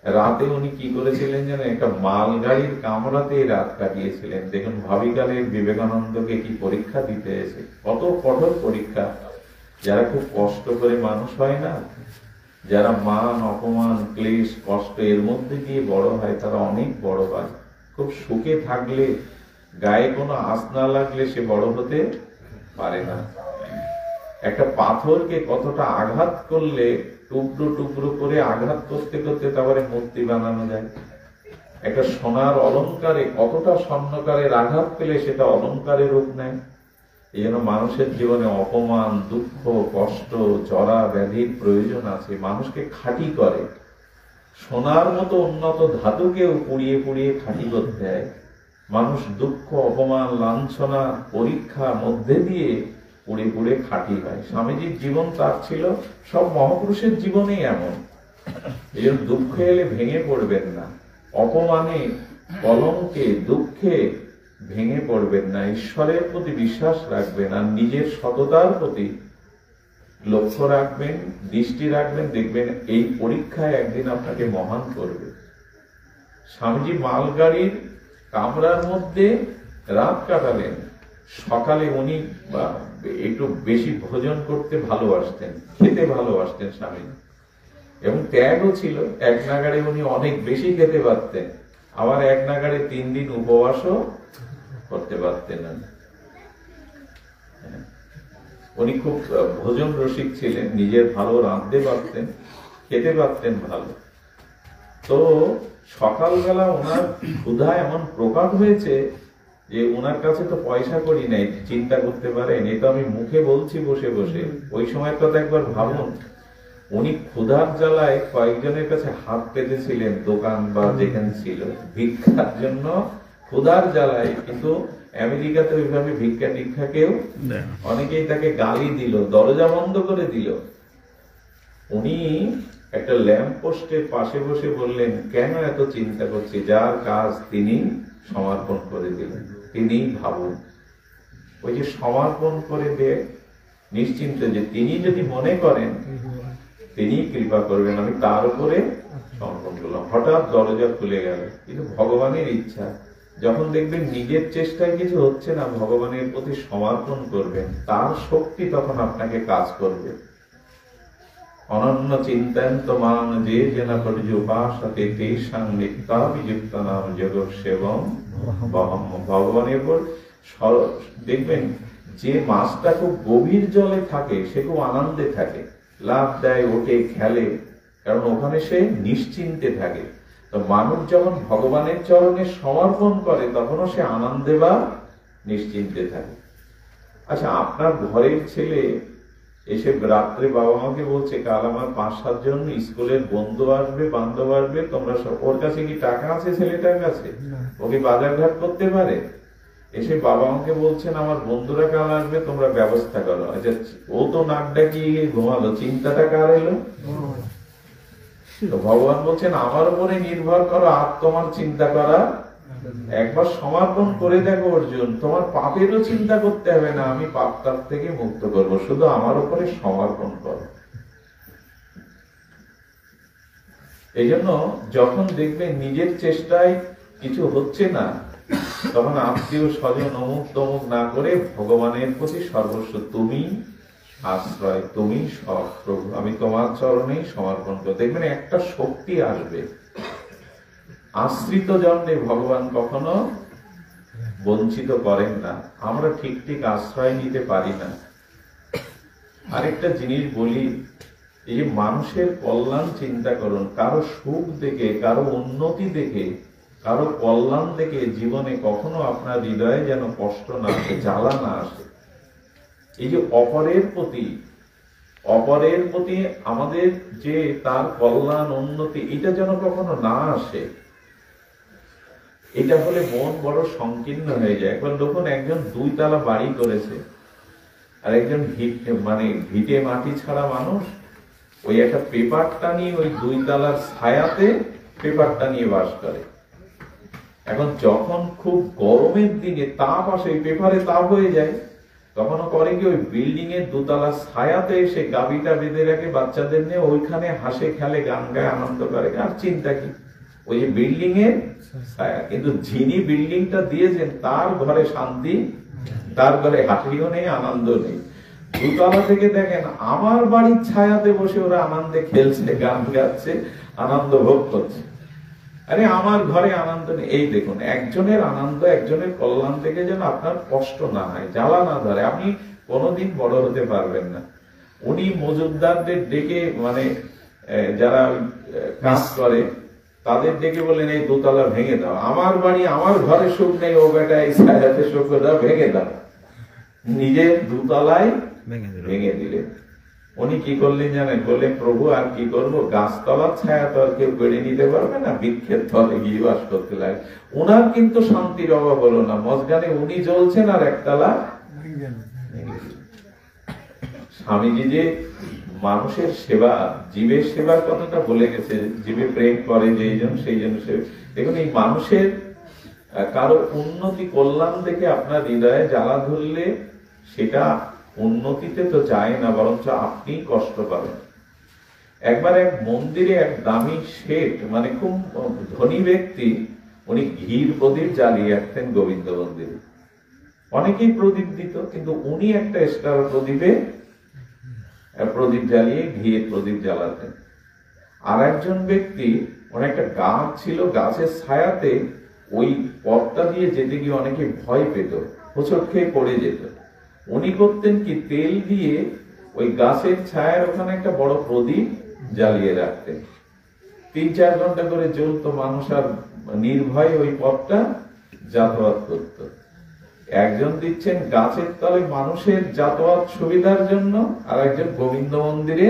রাতে উনি কি করেছিলেন যেন, একটা মালগাড়ির কামরাতে রাত কাটিয়েছিলেন। দেখুন ভাবিকালের বিবেকানন্দকে কি পরীক্ষা দিতে এসে, কত কঠোর পরীক্ষা। যারা খুব কষ্ট করে মানুষ হয় না, যারা মান অপমান ক্লেশ কষ্ট এর মধ্যে দিয়ে বড় হয়, তারা অনেক বড় হয়। খুব সুখে থাকলে, গায়ে কোনো আঁচ না লাগলে সে বড় হতে পারে না। একটা পাথরকে কতটা আঘাত করলে, টুকরো টুকরো করে আঘাত করতে করতে তারপরে মূর্তি বানানো যায়। একটা সোনার অলংকারে কতটা স্বর্ণকারের আঘাত পেলে সেটা অলংকারের রূপ নেয়। এই জন্য মানুষের জীবনে অপমান, দুঃখ, কষ্ট, জরা ব্যাধির প্রয়োজন আছে। মানুষকে খাঁটি করে, সোনার মতো উন্নত ধাতুকেও পুড়িয়ে পুড়িয়ে খাঁটি করতে হয়। মানুষ দুঃখ, অপমান, লাঞ্ছনা, পরীক্ষা মধ্যে দিয়ে পুড়ে পুড়ে খাঁটি হয়। স্বামীজির জীবন তার ছিল, সব মহাপুরুষের জীবনেই এমন। এই জন্য দুঃখ এলে ভেঙে পড়বেন না, অপমানে, কলঙ্কে, দুঃখে ভেঙে পড়বেন না। ঈশ্বরের প্রতি বিশ্বাস রাখবেন, আর নিজের সততার প্রতি লক্ষ্য রাখবেন, দৃষ্টি রাখবেন। দেখবেন এই পরীক্ষায় একদিন আপনাকে মহান করবে। স্বামীজি মালগাড়ির কামরার মধ্যে রাত কাটালেন। সকালে উনি একটু বেশি ভোজন করতে ভালোবাসতেন, খেতে ভালোবাসতেন স্বামীজি, এবং ত্যাগও ছিল। এক নাগাড়ে উনি অনেক বেশি খেতে পারতেন, আবার এক নাগাড়ে 3 দিন উপবাসও করতে পারতেন না। উনি খুব ভোজন রসিক ছিলেন, নিজের ভালো রাঁধতে পারতেন, খেতে পারতেন ভালো। তো সকালবেলা ওনার ক্ষুধা এমন প্রকট হয়েছে যে ওনার কাছে তো পয়সা করি নাই। চিন্তা করতে পারেন, এ তো আমি মুখে বলছি বসে বসে। ওই সময়ের কথা একবার ভাবুন। উনি ক্ষুধার জ্বালায় কয়েকজনের কাছে হাত পেতেছিলেন, দোকান বা যেখানে ছিল, ভিক্ষার জন্য ক্ষুধার জ্বালায়। কিন্তু আমেরিকাতে ওইভাবে ভিক্ষা টিক্ষা কেউ, অনেকেই তাকে গালি দিল, দরজা বন্ধ করে দিল। উনি একটা ল্যাম্প পোস্টের পাশে বসে বললেন, কেন এত চিন্তা করছি, যার কাজ তিনি সমর্পণ করে দিলেন, তিনি ভাবুন। ওই যে সমর্পণ করে দে, নিশ্চিন্ত যে তিনি যদি মনে করেন তিনি কৃপা করবেন, আমি তার উপরে সমর্পণ করলাম। হঠাৎ দরজা খুলে গেল, কিন্তু ভগবানের ইচ্ছা। যখন দেখবেন নিজের চেষ্টায় কিছু হচ্ছে না, ভগবানের প্রতি সমর্পণ করবেন, তার শক্তি তখন আপনাকে কাজ করবে। অনন্য চিন্তান্ত মান যে জেনা পর্যুপাসতে তেষাং নিত্যাভিযুক্ত নাম জগৎ সেবম বহম। ভগবানের উপর দেখবেন, যে মাছটা খুব গভীর জলে থাকে সে খুব আনন্দে থাকে, লাফ দেয়, ওঠে, খেলে, কারণ ওখানে সে নিশ্চিন্তে থাকে। তো মানুষ যখন ভগবানের চরণে সমর্পণ করে তখনও সে আনন্দে বা নিশ্চিন্তে থাকে। আচ্ছা, আপনার ঘরের ছেলে এসে রাত্রে বাবা মাকে বলছে, কাল আমার 5-7 জন স্কুলের বন্ধু আসবে, বান্ধব আসবে, তোমরা সব। ওর কাছে কি টাকা আছে ছেলেটার কাছে? ওকে বাজারঘাট করতে পারে? এসে বাবা মাকে বলছেন, আমার বন্ধুরা কাল আসবে, তোমরা ব্যবস্থা করো। আচ্ছা, ও তো নাক ডাকিয়ে ঘুমালো, চিন্তাটা কার এলো? তো ভগবান বলছেন, আমার উপরে নির্ভর করো, আর তোমার চিন্তা করা। একবার সমর্পণ করে দেখো অর্জুন, তোমার পাপেরও চিন্তা করতে হবে না, আমি পাপ তাপ থেকে মুক্ত করব, শুধু আমার উপরে সমর্পণ করো। এই জন্য যখন দেখবেন নিজের চেষ্টায় কিছু হচ্ছে না, তখন আত্মীয় স্বজন অমুক তমুক না করে ভগবানের প্রতি সর্বস্ব, তুমি আশ্রয়, তুমি সব প্রভু, আমি তোমার চরণেই সমর্পণ করব। দেখবেন একটা শক্তি আসবে। আশ্রিত জন্যে ভগবান কখনো বঞ্চিত করেন না। আমরা ঠিক ঠিক আশ্রয় নিতে পারি না। আরেকটা জিনিস বলি, এই যে মানুষের কল্যাণ চিন্তা করুন, কারো সুখ দেখে, কারো উন্নতি দেখে, কারো কল্যাণ দেখে জীবনে কখনো আপনার হৃদয়ে যেন কষ্ট না আসে, জ্বালা না আসে। এই যে অপরের প্রতি আমাদের যে তার কল্যাণ উন্নতি, এটা যেন কখনো না আসে। এটা হলে মন বড় সংকীর্ণ হয়ে যায়। এখন দেখুন, একজন 2 তলা বাড়ি করেছে, আর একজন ভিটে মাটি ছাড়া মানুষ ওই একটা পেপারটা নিয়ে ওই 2 তলার ছায়াতে পেপারটা নিয়ে বাস করে। এখন যখন খুব গরমের দিনে তাপ আসে, পেপারে তাপ হয়ে যায়, তখন করে কি ওই বিল্ডিং এর 2 তলার ছায়াতে এসে গাবিটা বেঁধে রাখে বাচ্চাদের নিয়ে, ওইখানে হাসে খেলে গান গায় আনন্দ করে। আর চিন্তা কি, ওই যে বিল্ডিং এর ছায়া। কিন্তু যিনি বিল্ডিংটা দিয়েছেন তার ঘরে শান্তি, তার ঘরে হাসিও নেই, আনন্দ নেই। 2 তলা থেকে দেখেন আমার বাড়ির ছায়াতে বসে ওরা আনন্দে খেলছে, গান গাচ্ছে, আনন্দ ভোগ করছে। আরে আমার ঘরে আনন্দ নেই। এই দেখুন, একজনের আনন্দ, একজনের কল্যাণ থেকে যেন আপনার কষ্ট না হয়, জ্বালা না ধরে, আপনি কোনোদিন বড় হতে পারবেন না। উনি মজুমদারদের ডেকে, যারা কাজ করে তাদের ডেকে বলেন, এই 2 তলা ভেঙে দাও, আমার বাড়ি আমার ঘরে সুখ নেই, ও বেটা এই ছায়াতে সুখ দাও, ভেঙে দাও। নিজের 2 তলায় ভেঙে দিলেন। উনি কি করলেন জানেন? বললেন, প্রভু আর কি করবো, গাছতলার ছায়া তো আর কেউ কেড়ে নিতে পারবে না, বৃক্ষের তলে গিয়ে বাস করতে লাগে। ওনার কিন্তু শান্তির অভাব হলো না, মজগানে উনি জ্বলছেন আর একতলা। স্বামীজি যে মানুষের সেবা, জীবের সেবার কথাটা বলে গেছে, জীবে প্রেম করে যেইজন সেই জন সে। দেখুন, এই মানুষের কারো উন্নতি কল্যাণ দেখে আপনার হৃদয়ে জ্বালা ধরলে সেটা উন্নতিতে তো যায় না, বরঞ্চ আপনি কষ্ট পাবেন। একবার এক মন্দিরে এক দামি শেঠ, খুব ধনী ব্যক্তি, উনি ঘির প্রদীপ জ্বালিয়ে রাখতেন গোবিন্দ মন্দিরে। অনেকেই প্রদীপ দিত, কিন্তু উনি একটা স্টার প্রদীপ জ্বালিয়ে ঘিয়ের প্রদীপ জ্বালাতেন। আর একজন ব্যক্তি, একটা গাছ ছিল, গাছের ছায়াতে ওই পথটা দিয়ে যেতে গিয়ে অনেকে ভয় পেত, হোঁচট খেয়ে পড়ে যেত। উনি করতেন কি, তেল দিয়ে ওই গাছের ছায়ার ওখানে একটা বড় প্রদীপ জ্বালিয়ে রাখতেন। 3-4 ঘন্টা করে জ্বলতো, মানুষ আর নির্ভয়ে ওই পথটা যাতায়াত করত। একজন দিচ্ছেন গাছের তলে মানুষের যাতায়াত সুবিধার জন্য, আর একজন গোবিন্দ মন্দিরে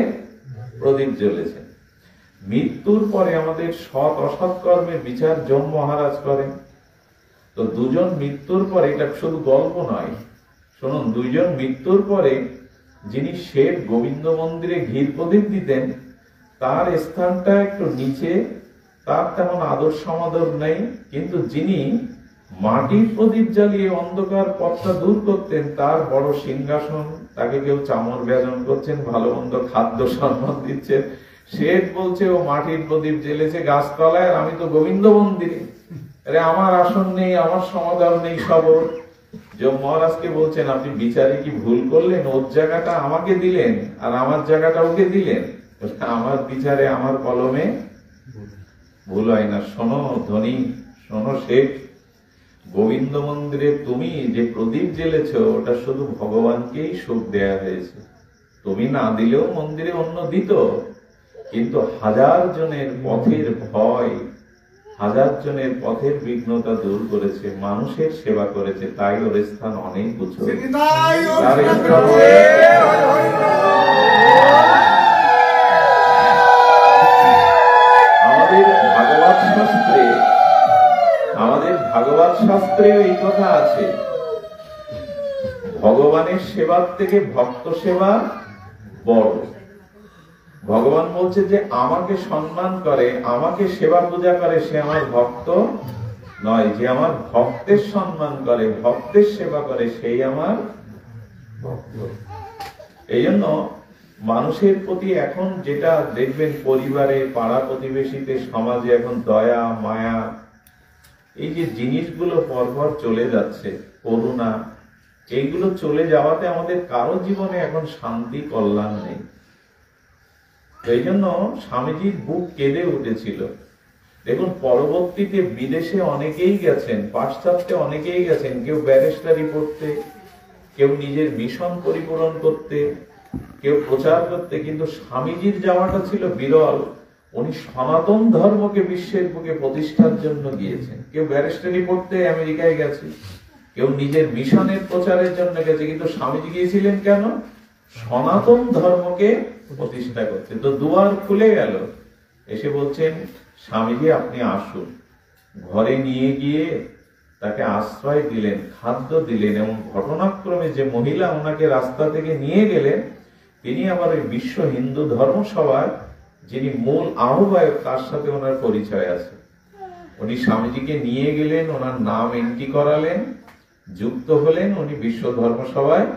প্রদীপ জ্বলেছেন। মৃত্যুর পরে আমাদের সৎ অসৎ কর্মের বিচার যম মহারাজ করেন। তো দুজন মৃত্যুর পরে, এটা শুধু গল্প নয়, শুনুন, 2 জন মৃত্যুর পরে যিনি শেঠ গোবিন্দ মন্দিরে ঘির প্রদীপ দিতেন, তার স্থানটা একটু নিচে, তার তেমন আদর সমাদর নেই। কিন্তু যিনি মাটির প্রদীপ জ্বালিয়ে অন্ধকার পথটা দূর করতেন, তার বড় সিংহাসন, তাকে কেউ চামর ব্যজন করছেন, ভালো মন্দ খাদ্য সম্মান দিচ্ছেন। শেঠ বলছে, ও মাটির প্রদীপ জ্বেলেছে গাছতলায়, আর আমি তো গোবিন্দ মন্দিরে, আরে আমার আসন নেই, আমার সমাদর নেই, সব। যম মহারাজকে বলছেন, আপনি বিচারে কি ভুল করলেন? ওর জায়গাটা আমাকে দিলেন, আর আমার জায়গাটা ওকে দিলেন। আমার বিচারে, আমার কলমে ভুল হয় না। শোনো ধনী, শোনো শেঠ, গোবিন্দ মন্দিরে তুমি যে প্রদীপ জ্বেলেছ, ওটা শুধু ভগবানকেই সুখ দেয়া হয়েছে। তুমি না দিলেও মন্দিরে অন্য দিত, কিন্তু 1000 জনের পথের ভয়, 1000 জনের পথের বিঘ্নতা দূর করেছে, মানুষের সেবা করেছে, তাই ওর স্থান অনেক উঁচু। আমাদের ভাগবত শাস্ত্রে এই কথা আছে, ভগবানের সেবার থেকে ভক্ত সেবা বড়। ভগবান বলছে যে আমাকে সম্মান করে, আমাকে সেবা পূজা করে, সে আমার ভক্ত নয়। যে আমার ভক্তের সম্মান করে, ভক্তের সেবা করে, সেই আমার ভক্ত। এই জন্য মানুষের প্রতি এখন যেটা দেখবেন, পরিবারে, পাড়া প্রতিবেশীতে, সমাজে এখন দয়া মায়া, এই যে জিনিসগুলো পরপর চলে যাচ্ছে, করুণা, এইগুলো চলে যাওয়াতে আমাদের কারো জীবনে এখন শান্তি কল্যাণ নেই। এই জন্য স্বামীজির বুক কেঁদে উঠেছিল। দেখুন, পরবর্তীতে বিদেশে অনেকেই গেছেন, পাশ্চাত্যে অনেকেই গেছেন, কেউ ব্যারিস্টারি পড়তে, কেউ নিজের মিশন পরিপূরণ করতে, কেউ প্রচার করতে, কিন্তু স্বামীজির যাওয়াটা ছিল বিরল। উনি সনাতন ধর্মকে বিশ্বের বুকে প্রতিষ্ঠার জন্য গিয়েছেন। কেউ ব্যারিস্টারি পড়তে আমেরিকায় গেছে, কেউ নিজের মিশনের প্রচারের জন্য গেছে, কিন্তু স্বামীজি গিয়েছিলেন কেন? সনাতন ধর্মকে প্রতিষ্ঠা করতে। তো দুয়ার খুলে গেল, এসে বলছেন, স্বামীজি আপনি আসুন। ঘরে নিয়ে গিয়ে তাকে আশ্রয় দিলেন, খাদ্য দিলেন, এবং ঘটনাক্রমে যে মহিলা ওনাকে রাস্তা থেকে নিয়ে গেলেন তিনি আবার ওই বিশ্ব হিন্দু ধর্ম সভার যিনি মূল আহ্বায়ক তার সাথে ওনার পরিচয় আছে। উনি স্বামীজিকে নিয়ে গেলেন, ওনার নাম এন্ট্রি করালেন, যুক্ত হলেন, উনি বিশ্ব ধর্ম সভায়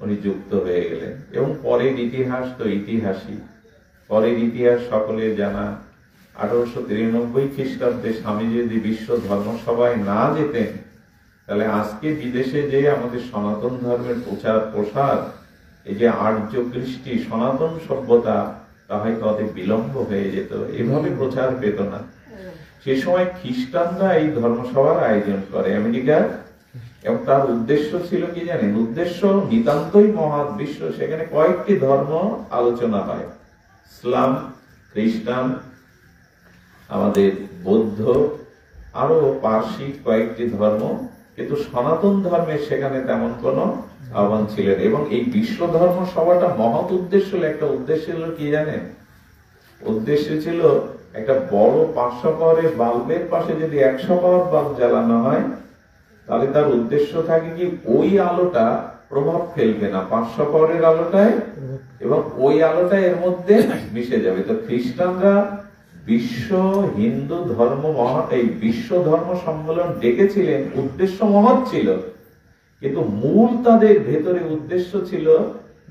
উনি যুক্ত হয়ে গেলেন। এবং পরের ইতিহাস তো ইতিহাসই, পরের ইতিহাস সকলের জানা। 1893 খ্রিস্টাব্দে স্বামীজি যদি বিশ্ব ধর্ম সভায় না যেতেন তাহলে আজকে বিদেশে যে আমাদের সনাতন ধর্মের প্রচার প্রসার, এই যে আর্য কৃষ্টি সনাতন সভ্যতা, তা হয়তো অনেক বিলম্ব হয়ে যেত, এভাবে প্রচার পেত না। সে সময় খ্রিস্টানরা এই ধর্মসভার আয়োজন করে আমেরিকার, এবং তার উদ্দেশ্য ছিল কি জানেন? উদ্দেশ্য নিতান্তই মহৎ বিশ্ব, সেখানে কয়েকটি ধর্ম আলোচনা হয়, ইসলাম, খ্রিস্টান, আমাদের বৌদ্ধ, আরো পার্সি কয়েকটি ধর্ম, কিন্তু সনাতন ধর্মের সেখানে তেমন কোনো আহ্বান ছিল। এবং এই বিশ্ব ধর্ম সভাটা মহৎ উদ্দেশ্য, একটা উদ্দেশ্য ছিল কি জানেন? উদ্দেশ্য ছিল একটা বড় 500 পাওয়ারের বাল্বের পাশে যদি 100 পাওয়ার বাল্ব জ্বালানো হয় তাহলে তার উদ্দেশ্য থাকে কি ওই আলোটা প্রভাব ফেলবে না 500 পাওয়ারের আলোটায়, এবং ওই আলোটা এর মধ্যে মিশে যাবে। তো খ্রিস্টানরা বিশ্ব হিন্দু ধর্ম এই বিশ্ব ধর্ম সম্মেলন ডেকেছিলেন, উদ্দেশ্য মহৎ ছিল, কিন্তু মূল তাদের ভেতরে উদ্দেশ্য ছিল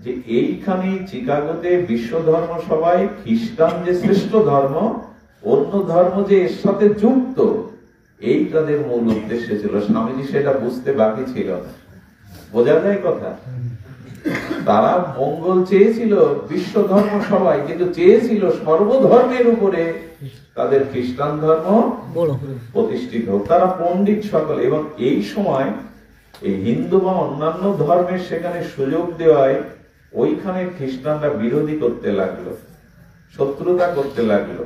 যে এইখানে চিকাগোতে বিশ্ব ধর্ম সভায় খ্রিস্টান যে শ্রেষ্ঠ ধর্ম, অন্য ধর্ম যে এর সাথে যুক্ত, এই তাদের মূল উদ্দেশ্য ছিল। স্বামীজি সেটা বুঝতে বাকি ছিল না। বোঝা যায় কথা? তারা মঙ্গল চেয়েছিল বিশ্ব ধর্ম সবাই, কিন্তু চেয়েছিল সর্বধর্মের উপরে তাদের খ্রিস্টান ধর্ম প্রতিষ্ঠিত হোক। তারা পণ্ডিত সকল, এবং এই সময় এই হিন্দু বা অন্যান্য ধর্মের সেখানে সুযোগ দেওয়ায় ওইখানে খ্রিস্টানরা বিরোধী করতে লাগলো, শত্রুতা করতে লাগলো,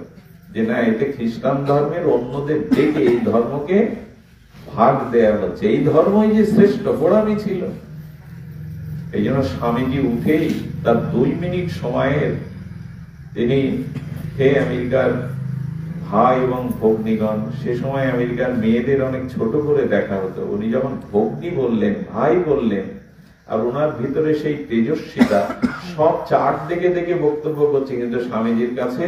যে না, এতে খ্রিস্টান ধর্মের অন্যদের ডেকে এই ধর্মকে ভাগ দেয়া হচ্ছে, এই ধর্মই যে শ্রেষ্ঠ, গোড়ামি ছিল। এই জন্য স্বামীজি উঠেই তার 2 মিনিট সময়ের তিনি হে আমেরিকার ভাই এবং ভগ্নীগণ, সে সময় আমেরিকার মেয়েদের অনেক ছোট করে দেখা হতো, উনি যখন ভগ্নী বললেন, ভাই বললেন, আর ওনার ভিতরে সেই তেজস্বিতা, সব চার্ট দেখে দেখে বক্তব্য করছে, কিন্তু স্বামীজির কাছে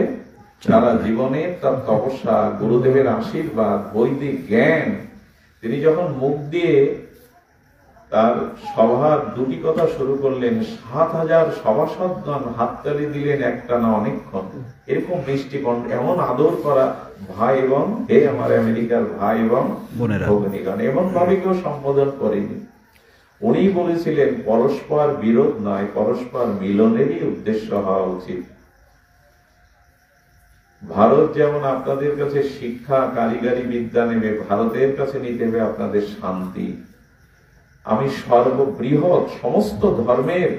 সারা জীবনে তার তপস্যা, গুরুদেবের আশীর্বাদ, বৈদিক জ্ঞান, তিনি যখন মুখ দিয়ে তার সভার 2টি কথা শুরু করলেন, 7000 সভাসদগণ হাততালি দিলেন একটানা অনেকক্ষণ, এরকম মিষ্টি কণ্ঠ, এমন আদর করা, ভাই এবং হে আমার আমেরিকার ভাই এবং ভগ্নীগণ, এমন ভাবে কেউ সম্বোধন করেনি। উনি বলেছিলেন পরস্পর বিরোধ নয়, পরস্পর মিলনেরই উদ্দেশ্য হওয়া উচিত। ভারত যেমন আপনাদের কাছে শিক্ষা, কারিগরি বিদ্যা নেবে, ভারতের কাছে নিতে হবে আপনাদের শান্তি। আমি সর্ববৃহৎ সমস্ত ধর্মের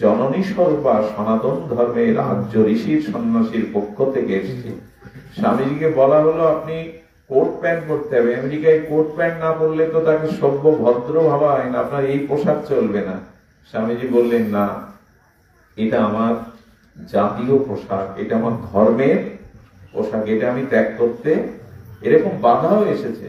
জননী স্বরূপা সনাতন ধর্মের আর্য ঋষির সন্ন্যাসীর পক্ষ থেকে এসেছি। স্বামীজিকে বলা হলো আপনি কোট প্যান্ট পরতে হবে, আমেরিকায় কোট প্যান্ট না পরলে তো তাকে সভ্য ভদ্র ভাবা হয় না, আপনার এই পোশাক চলবে না। স্বামীজি বললেন না, এটা আমার জাতীয় পোশাক, এটা আমার ধর্মের পোশাক, এটা আমি ত্যাগ করতে, এরকম বাধাও এসেছে।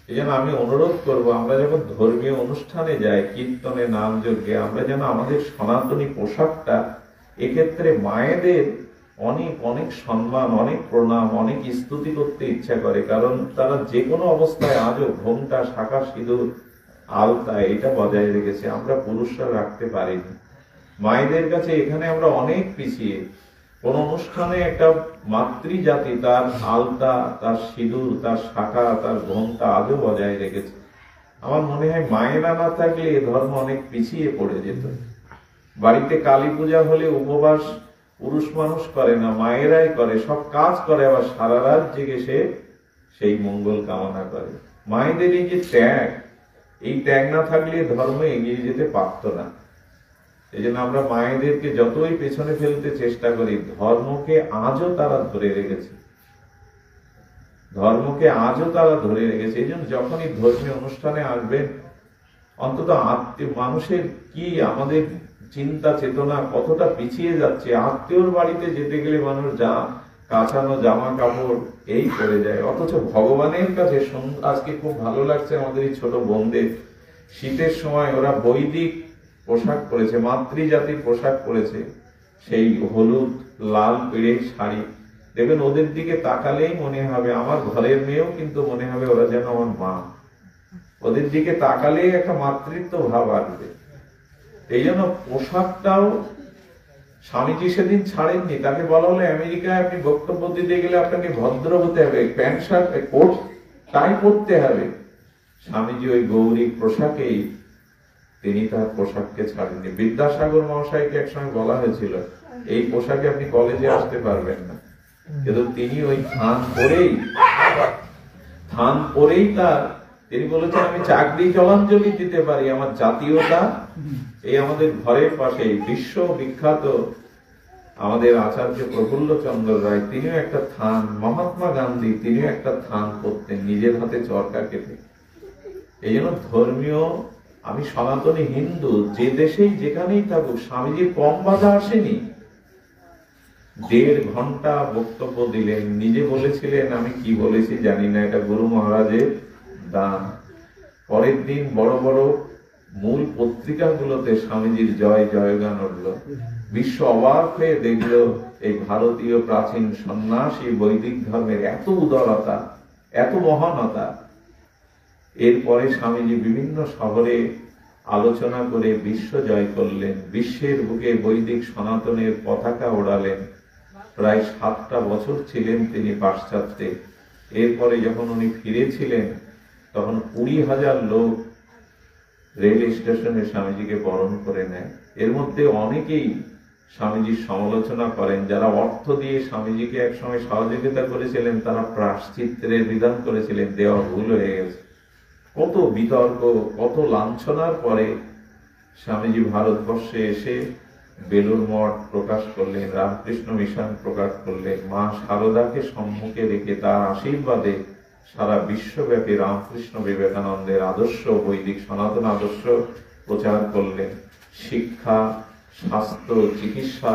এই জন্য আমি অনুরোধ করব, আমরা যখন ধর্মীয় অনুষ্ঠানে যাই, কীর্তনে, নাম যজ্ঞে, আমরা যেন আমাদের সনাতনী পোশাকটা, এক্ষেত্রে মায়েদের অনেক অনেক সম্মান, অনেক প্রণাম, অনেক স্তুতি করতে ইচ্ছা করে, কারণ তারা যে কোনো অবস্থায় আজও ঘোমটা, শাঁখা, সিঁদুর, আলতা এটা বজায় রেখেছে, আমরা পুরুষরা রাখতে পারিনি। মায়েদের কাছে এখানে আমরা অনেক পিছিয়ে। কোন অনুষ্ঠানে একটা মাতৃজাতি তার আলতা, তার সিঁদুর, তার শাখা, তার ঘোমটা আজও বজায় রেখেছে। আমার মনে হয় মায়েরা না থাকলে এ ধর্ম অনেক পিছিয়ে পড়ে যেত। বাড়িতে কালী পূজা হলে উপবাস পুরুষ মানুষ করে না, মায়েরাই করে, সব কাজ করে, আবার সারা রাত জেগে সে সেই মঙ্গল কামনা করে। মায়েদের এই যে ত্যাগ, এই ত্যাগ না থাকলে ধর্ম এগিয়ে যেতে পারত না। এই জন্য আমরা মায়েদেরকে যতই পেছনে ফেলতে চেষ্টা করি, ধর্মকে আজও তারা ধরে রেখেছে, ধর্মকে আজও তারা ধরে রেখেছে। এই জন্য যখনই ধর্মীয় অনুষ্ঠানে আসবেন, অন্তত আত্মীয় মানুষের কি আমাদের চিন্তা চেতনা কতটা পিছিয়ে যাচ্ছে। আত্মীয়র বাড়িতে যেতে গেলে মানুষ কাঁচানো জামা কাপড় এই পরে যায়। অথচ ভগবানের কাছে আজকে খুব ভালো লাগছে আমাদের এই ছোট বোনদের, শীতের সময় ওরা বৈদিক পোশাক পরেছে, মাতৃজাতির পোশাক পরেছে, সেই হলুদ লাল পেড়ে শাড়ি। দেখবেন ওদের দিকে তাকালেই মনে হবে, আমার ঘরের মেয়েও কিন্তু মনে হবে ওরা যেন আমার মা। ওদের দিকে তাকালেই একটা মাতৃত্ব ভাব আসবে। এই জন্য পোশাকটাও স্বামীজি সেদিন ছাড়েননি। তাকে বলা হলো আমেরিকায় আপনি বক্তব্য দিতে গেলে আপনাকে ভদ্র হতে হবে, প্যান্ট শার্ট কোট টাই পরতে হবে। স্বামীজি ওই গৌরী পোশাকেই তিনি তার পোশাককে ছাড়েননি। বিদ্যাসাগর মহাশয়কে একসময় বলা হয়েছিল এই পোশাকে আপনি কলেজে আসতে পারবেন না, কিন্তু তিনি ওই থান পরেই তিনি বলেছেন আমি চাকরি জলাঞ্জলি দিতে পারি, আমার জাতীয়তা এই আমাদের ঘরের পাশে বিশ্ব বিখ্যাত আমাদের আচার্য প্রফুল্ল চন্দ্র রায়, তিনিও একটা থান, মহাত্মা গান্ধী তিনিও একটা থান করতেন নিজের হাতে চরকা কেটে। এই জন্য ধর্মীয়, আমি সনাতনী হিন্দু, যে দেশেই যেখানেই থাকুক, স্বামীজির কম বাধা আসেনি। 1.5 ঘন্টা বক্তব্য দিলেন, নিজে বলেছিলেন আমি কি বলেছি জানি না, এটা গুরু মহারাজের দান। পরের দিন বড় বড় মূল পত্রিকাগুলোতে স্বামীজির জয় জয়গান উঠল। বিশ্ব অবাক হয়ে দেখল এই ভারতীয় প্রাচীন সন্ন্যাসী বৈদিক ধর্মের এত উদারতা, এত মহানতা। এরপরে স্বামীজি বিভিন্ন শহরে আলোচনা করে বিশ্ব জয় করলেন, বিশ্বের বুকে বৈদিক সনাতনের পতাকা ওড়ালেন। প্রায় 7টা বছর ছিলেন তিনি পাশ্চাত্যে। এরপরে যখন উনি ফিরেছিলেন তখন 20,000 লোক রেল স্টেশনে স্বামীজিকে বরণ করে নেয়। এর মধ্যে অনেকেই স্বামীজির সমালোচনা করেন। যারা অর্থ দিয়ে স্বামীজিকে একসময় সহযোগিতা করেছিলেন তারা প্রায়শ্চিত্তের বিধান করেছিলেন, দেওয়া ভুল হয়ে গেছে। কত বিতর্ক, কত লাঞ্ছনার পরে স্বামীজি ভারতবর্ষে এসে বেলুর মঠ প্রকাশ করলেন, রামকৃষ্ণ মিশন প্রকাশ করলেন। মা শারদাকে সম্মুখে রেখে তার আশীর্বাদে সারা বিশ্বব্যাপী রামকৃষ্ণ বিবেকানন্দের আদর্শ, বৈদিক সনাতন আদর্শ প্রচার করলেন। শিক্ষা, স্বাস্থ্য, চিকিৎসা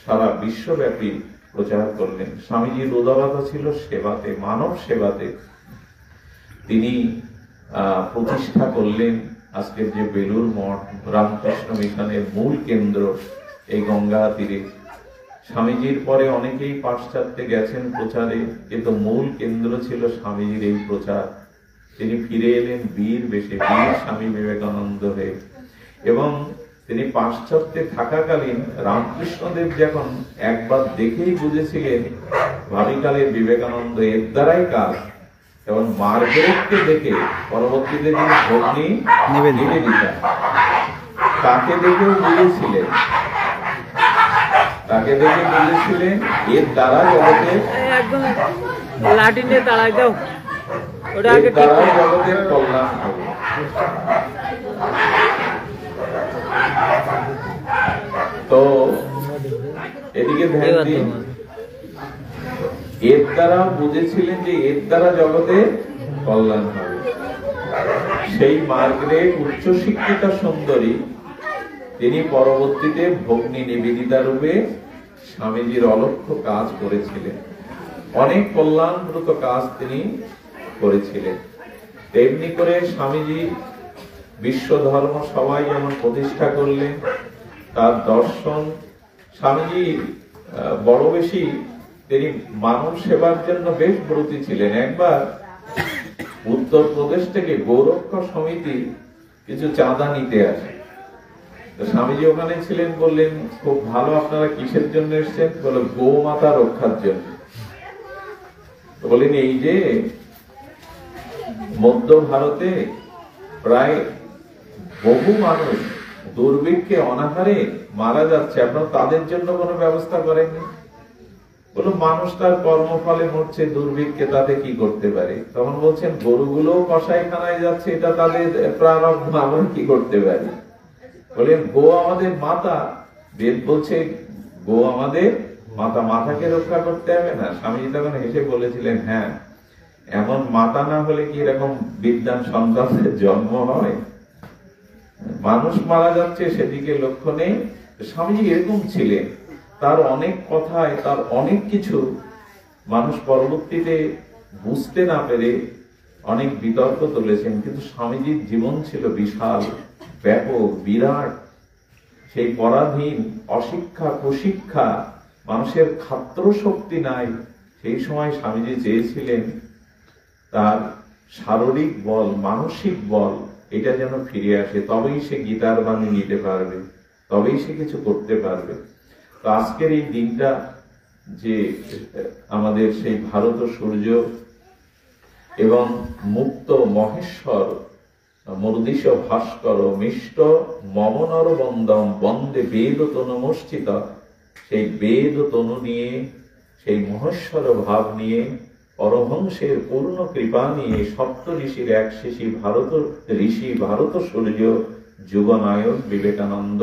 সারা বিশ্বব্যাপী প্রচার করলেন। স্বামীজির উদারতা ছিল সেবাতে, মানব সেবাতে। তিনি প্রতিষ্ঠা করলেন আজকের যে বেলুর মঠ, রামকৃষ্ণ মিশনের মূল কেন্দ্র এই গঙ্গা তীরে। স্বামীজির পরে অনেকেই পাশ্চাত্যে গেছেন প্রচারে, কিন্তু মূল কেন্দ্র ছিল স্বামীজির এই প্রচার। তিনি ফিরে এলেন বীর বেশে, বীর স্বামী বিবেকানন্দ হয়ে। এবং তিনি পাশ্চাত্যে থাকাকালীন রামকৃষ্ণদেব যখন একবার দেখেই বুঝেছিলেন ভাবিকালের বিবেকানন্দ এর দ্বারাই কাজ, এবং মার্গারেটকে দেখে পরবর্তীতে যিনি ভগ্নী নিবেদিতা, তাকে দেখেও বুঝেছিলেন, এর দ্বারা জগতের কল্যাণ হবে। তো এদিকে ধ্যান দিন, এর দ্বারা বুঝেছিলেন যে এর দ্বারা জগতের কল্যাণ হবে। সেই মার্গারেট উচ্চশিক্ষিতা সুন্দরী, তিনি পরবর্তীতে ভগ্নী নিবেদিতা রূপে স্বামীজির অলক্ষ্য কাজ করেছিলেন। অনেক কল্যাণব্রত কাজ তিনি করেছিলেন। তেমনি করে স্বামীজি বিশ্ব ধর্ম সবাই যেমন প্রতিষ্ঠা করলেন, তার দর্শন, স্বামীজি বড় বেশি তিনি মানব সেবার জন্য বেশ ব্রতী ছিলেন। একবার উত্তরপ্রদেশ থেকে গোরক্ষা সমিতি কিছু চাঁদা নিতে আসে। স্বামীজি ওখানে ছিলেন, বললেন খুব ভালো, আপনারা কিসের জন্য এসেছেন? বলে গোমাতা রক্ষার জন্য। বলেন এই যে মধ্য ভারতে প্রায় বহু মানুষ দুর্ভিক্ষে অনাহারে মারা যাচ্ছে, আপনারা তাদের জন্য কোনো ব্যবস্থা করেননি? বলো মানুষ তার কর্মফলে মরছে, দুর্ভিক্ষে তাতে কি করতে পারে? তখন বলছেন গরুগুলো কসাইখানায় যাচ্ছে, এটা তাদের প্রারব্ধ, আমরা কি করতে পারি? বলেন গো আমাদের মাতা, বেদ বলছে গো আমাদের মাতা, মাতাকে রক্ষা করতে হবে না? স্বামীজি তখন হেসে বলেছিলেন হ্যাঁ, এমন মাতা না হলে কি এরকম বিদ্যান সন্তানের জন্ম হয়? মানুষ মারা যাচ্ছে সেদিকে লক্ষ্য নেই। স্বামীজি এরকম ছিলেন, তার অনেক কথায়, তার অনেক কিছু মানুষ পরবর্তীতে বুঝতে না পেরে অনেক বিতর্ক তুলেছেন, কিন্তু স্বামীজির জীবন ছিল বিশাল, ব্যাপক, বিরাট। সেই পরাধীন, অশিক্ষা, কুশিক্ষা, মানুষের খাদ্য শক্তি নাই, সেই সময় স্বামীজি চেয়েছিলেন তার শারীরিক বল, মানসিক বল এটা যেন ফিরে আসে, তবেই সে গীতার বাণী নিতে পারবে, তবেই সে কিছু করতে পারবে। তো আজকের এই দিনটা যে আমাদের সেই ভারত সূর্য এবং মুক্ত মহেশ্বর মূর্দিশ ভাস্কর মিষ্ট মমনর বন্দম বন্দে বেদ তনুমষ্ঠিত, সেই বেদ তনু নিয়ে, সেই মহেশ্বর ভাব নিয়ে, পরমহংসের পূর্ণ কৃপা নিয়ে সপ্ত ঋষির এক ঋষি ভারত সূর্য যুগনায়ক বিবেকানন্দ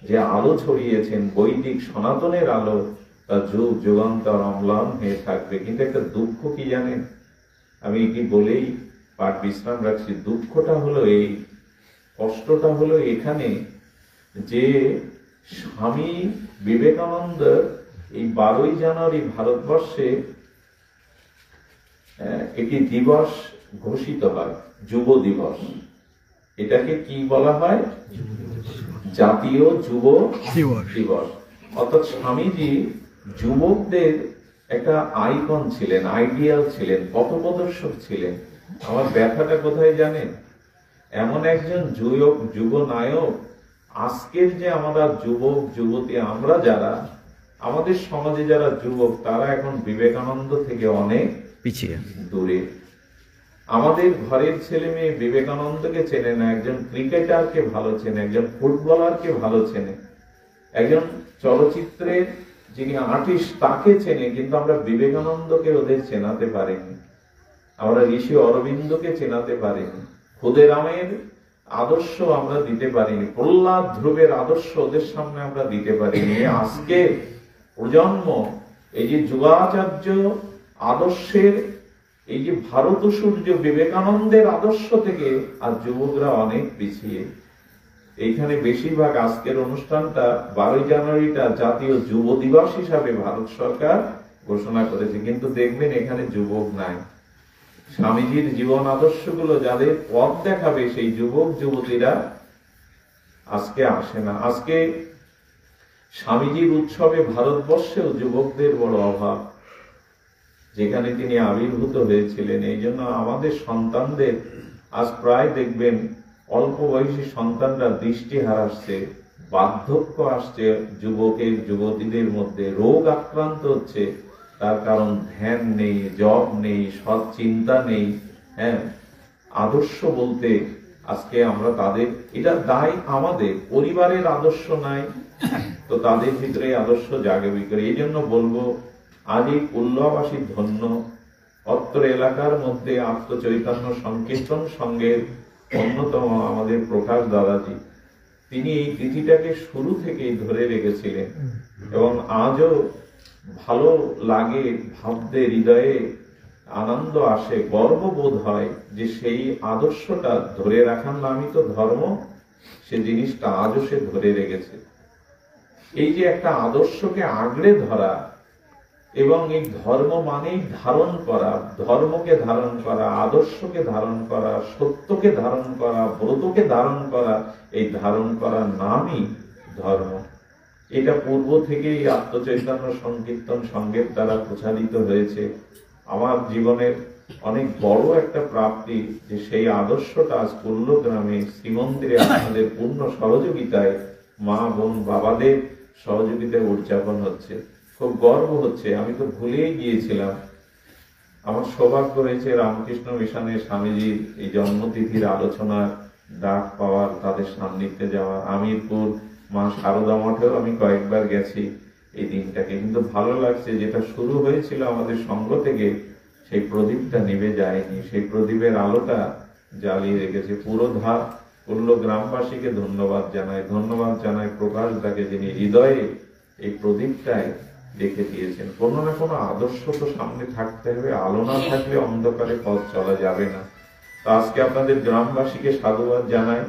যে আলো ছড়িয়েছেন, বৈদিক সনাতনের আলো, তা যুগ যুগান্তর অম্লান হয়ে থাকবে। কিন্তু একটা দুঃখ কি জানেন, আমি কি বলেই পাঠ বিশ্রাম রাখছি, দুঃখটা হলো এই, কষ্টটা হলো এখানে যে স্বামী বিবেকানন্দ এই 12ই জানুয়ারি ভারতবর্ষে একটি দিবস ঘোষিত হয়, যুব দিবস। এটাকে কি বলা হয়? জাতীয় যুব দিবস। অর্থাৎ স্বামীজি যুবকদের একটা আইকন ছিলেন, আইডিয়াল ছিলেন, পথপ্রদর্শক ছিলেন। আমার ব্যথাটা কোথায় জানেন? এমন একজন যুব নায়ক, আজকের যে আমরা যুবক যুবতী, আমরা যারা আমাদের সমাজে যারা যুবক, তারা এখন বিবেকানন্দ থেকে অনেক পিছিয়ে দূরে। আমাদের ঘরের ছেলে মেয়ে বিবেকানন্দকে চেনে না, একজন ক্রিকেটারকে ভালো চেনে, একজন ফুটবলারকে ভালো চেনে, একজন চলচ্চিত্রের যিনি আর্টিস্ট তাকে চেনে, কিন্তু আমরা বিবেকানন্দকে ওদের চেনাতে পারিনি, আমরা ঋষি অরবিন্দকে চেনাতে পারিনি, ক্ষুদিরামের আদর্শ আমরা দিতে পারিনি, প্রহ্লাদ ধ্রুবের আদর্শ ওদের সামনে আমরা দিতে পারিনি। আজকে প্রজন্ম এই যে যুগাচার্য আদর্শের, এই যে ভারত সূর্য বিবেকানন্দের আদর্শ থেকে আর যুবকরা অনেক পিছিয়ে। এইখানে বেশিরভাগ আজকের অনুষ্ঠানটা 12ই জানুয়ারিটা জাতীয় যুব দিবস হিসাবে ভারত সরকার ঘোষণা করেছে, কিন্তু দেখবেন এখানে যুবক নাই। স্বামীজির জীবন আদর্শগুলো যাদের পথ দেখাবে সেই যুবক যুবতীরা আজকে আসে না। আজকে স্বামীজির উৎসবে ভারতবর্ষেও যুবকদের বড় অভাব, যেখানে তিনি আবির্ভূত হয়েছিলেন। এই জন্য আমাদের সন্তানদের আজ প্রায় দেখবেন অল্প বয়সী সন্তানরা দৃষ্টি হারাচ্ছে, বার্ধক্য আসছে, যুবকের যুবতীদের মধ্যে রোগ আক্রান্ত হচ্ছে। তার কারণ ধ্যান নেই, জব নেই, সৎ চিন্তা নেই। হ্যাঁ, আদর্শ বলতে আজকে আমরা তাদের, এটা দায় আমাদের, পরিবারের আদর্শ নাই তো তাদের ভিতরে আদর্শ জাগবে করে। এই জন্য বলবো আজ এই কুল্লাবাসী ধন্য। অত্র এলাকার মধ্যে আত্মচৈতন্য সংকীর্তন সংঘের অন্যতম আমাদের প্রকাশ দাদাজি, তিনি এই তিথিটাকে শুরু থেকেই ধরে রেখেছিলেন এবং আজও ভালো লাগে ভাবতে, হৃদয়ে আনন্দ আসে, গর্ববোধ হয় যে সেই আদর্শটা ধরে রাখার নামই তো ধর্ম। সে জিনিসটা আজও সে ধরে রেখেছে। এই যে একটা আদর্শকে আঁকড়ে ধরা এবং এই ধর্ম মানেই ধারণ করা, ধর্মকে ধারণ করা, আদর্শকে ধারণ করা, সত্যকে ধারণ করা, ব্রতকে ধারণ করা, এই ধারণ করার নামই ধর্ম। এটা পূর্ব থেকেই আত্মচৈতন্য সংকীর্তন সংঘের দ্বারা প্রচারিত হয়েছে। আমার জীবনের অনেক বড় একটা প্রাপ্তি যে সেই আদর্শটা আজ কুল্লগ্রামে শ্রীমন্দিরে আপনাদের পূর্ণ সহযোগিতায়, মা বোন বাবাদের সহযোগিতায় উদযাপন হচ্ছে। খুব গর্ব হচ্ছে। আমি তো ভুলেই গিয়েছিলাম। আমার সৌভাগ্য হয়েছে রামকৃষ্ণ মিশনের স্বামীজির এই জন্মতিথির আলোচনার ডাক পাওয়ার, তাদের সান্নিধ্যে যাওয়া। আমিরপুর মা শারদা মঠেও আমি কয়েকবার গেছি এই দিনটাকে। কিন্তু ভালো লাগছে, যেটা শুরু হয়েছিল আমাদের সঙ্গ থেকে, সেই প্রদীপটা নিভে যায়নি, সেই প্রদীপের আলোটা জ্বালিয়ে রেখেছে পুরো ধাপ। কুল্ল গ্রামবাসীকে ধন্যবাদ জানাই, ধন্যবাদ জানাই প্রকাশ দাকে, যিনি হৃদয়ে এই প্রদীপটায় রেখে দিয়েছেন। কোনো না কোনো আদর্শ তো সামনে থাকতে হবে, আলো না থাকলে অন্ধকারে পথ চলা যাবে না। তো আজকে আপনাদের গ্রামবাসীকে সাধুবাদ জানাই।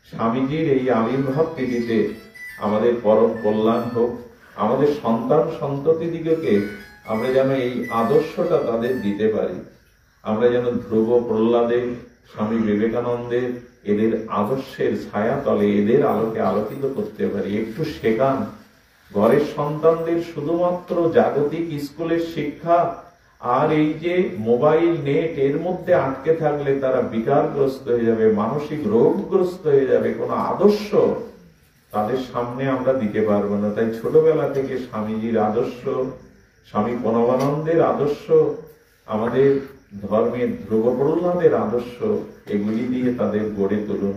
স্বামীজির এই আবির্ভাব তিথিতে আমাদের পরম কল্যাণ হোক, আমাদের সন্তান সন্ততি দিগকে আমরা যেন এই আদর্শটা তাদের দিতে পারি। আমরা যেন ধ্রুব প্রহ্লাদের, স্বামী বিবেকানন্দের, এদের আদর্শের ছায়া তলে এদের আলোকে আলোকিত করতে পারি। একটু শেখান ঘরের সন্তানদের, শুধুমাত্র জাগতিক স্কুলের শিক্ষা আর এই যে মোবাইল নেট এর মধ্যে আটকে থাকলে তারা বিকারগ্রস্ত হয়ে যাবে, মানসিক রোগগ্রস্ত হয়ে যাবে। কোনো আদর্শ তাদের সামনে আমরা দিতে পারবো না। তাই ছোটবেলা থেকে স্বামীজির আদর্শ, স্বামী প্রণবানন্দের আদর্শ, আমাদের ধর্মের ধ্রুব প্রহ্লাদের আদর্শ, এগুলি দিয়ে তাদের গড়ে তুলুন।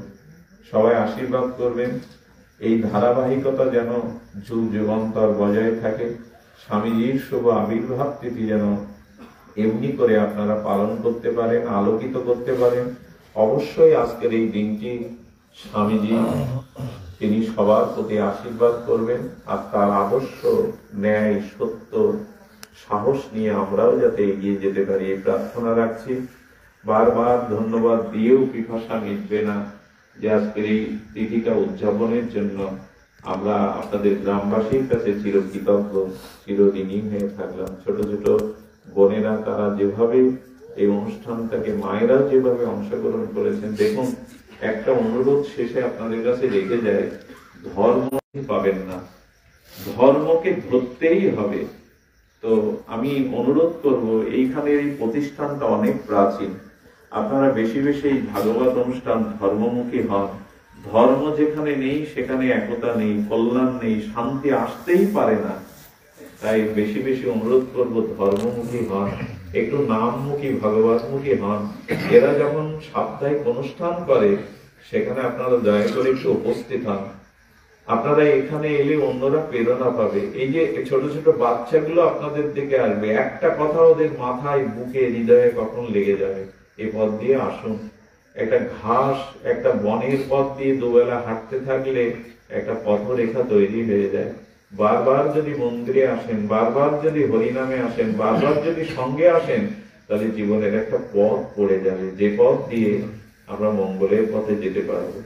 সবাই আশীর্বাদ করবেন এই ধারাবাহিকতা যেন যুগ যুগান্তর বজায় থাকে। স্বামীজির শুভ আবির্ভাব তিথি যেন এমনি করে আপনারা পালন করতে পারেন, আলোকিত করতে পারেন। অবশ্যই আজকের এই দিনটি স্বামীজি তিনি সবার প্রতি আশীর্বাদ করবেন, আর তার আদর্শ, ন্যায়, সত্য, সাহস নিয়ে আমরাও যাতে এগিয়ে যেতে পারি এই প্রার্থনা রাখছি। বারবার ধন্যবাদ দিয়েও পিপাসা মিটবে না যে আজকের এই তিথিটা উদযাপনের জন্য আমরা আপনাদের গ্রামবাসীর কাছে চিরকৃতজ্ঞ, চিরঋণী হয়ে থাকলাম। ছোট ছোট বোনেরা তারা যেভাবে এই অনুষ্ঠানটাকে, মায়েরা যেভাবে অংশগ্রহণ করেছেন, দেখুন একটা অনুরোধ শেষে আপনাদের কাছে রেখে যায়, ধর্ম পাবেন না, ধর্মকে ধরতেই হবে। তো আমি অনুরোধ করব, এইখানে এই প্রতিষ্ঠানটা অনেক প্রাচীন, আপনারা বেশি বেশি এই ভাগবত অনুষ্ঠান ধর্মমুখী হন। ধর্ম যেখানে নেই সেখানে একতা নেই, কল্যাণ নেই, শান্তি আসতেই পারে না। তাই বেশি বেশি অনুরোধ করব, ধর্মমুখী হন, একটু নামমুখী, ভাগবতমুখী হন। এরা যখন সাপ্তাহিক অনুষ্ঠান করে সেখানে আপনারা দয়া করে একটু উপস্থিত হন। আপনারা এখানে এলে অন্যরা প্রেরণা পাবে। এই যে ছোট ছোট বাচ্চাগুলো আপনাদের দিকে আসবে, একটা কথা ওদের মাথায়, বুকে, হৃদয়ে কখন লেগে যাবে, এই পথ দিয়ে আসুন। একটা ঘাস, একটা বনের পথ দিয়ে দুবেলা হাঁটতে থাকলে একটা পথরেখা তৈরি হয়ে যায়। বারবার যদি মন্দিরে আসেন, বারবার যদি হরিনামে আসেন, বারবার যদি সঙ্গে আসেন, তাহলে জীবনের একটা পথ পড়ে যাবে, যে পথ দিয়ে আমরা মঙ্গলের পথে যেতে পারবো।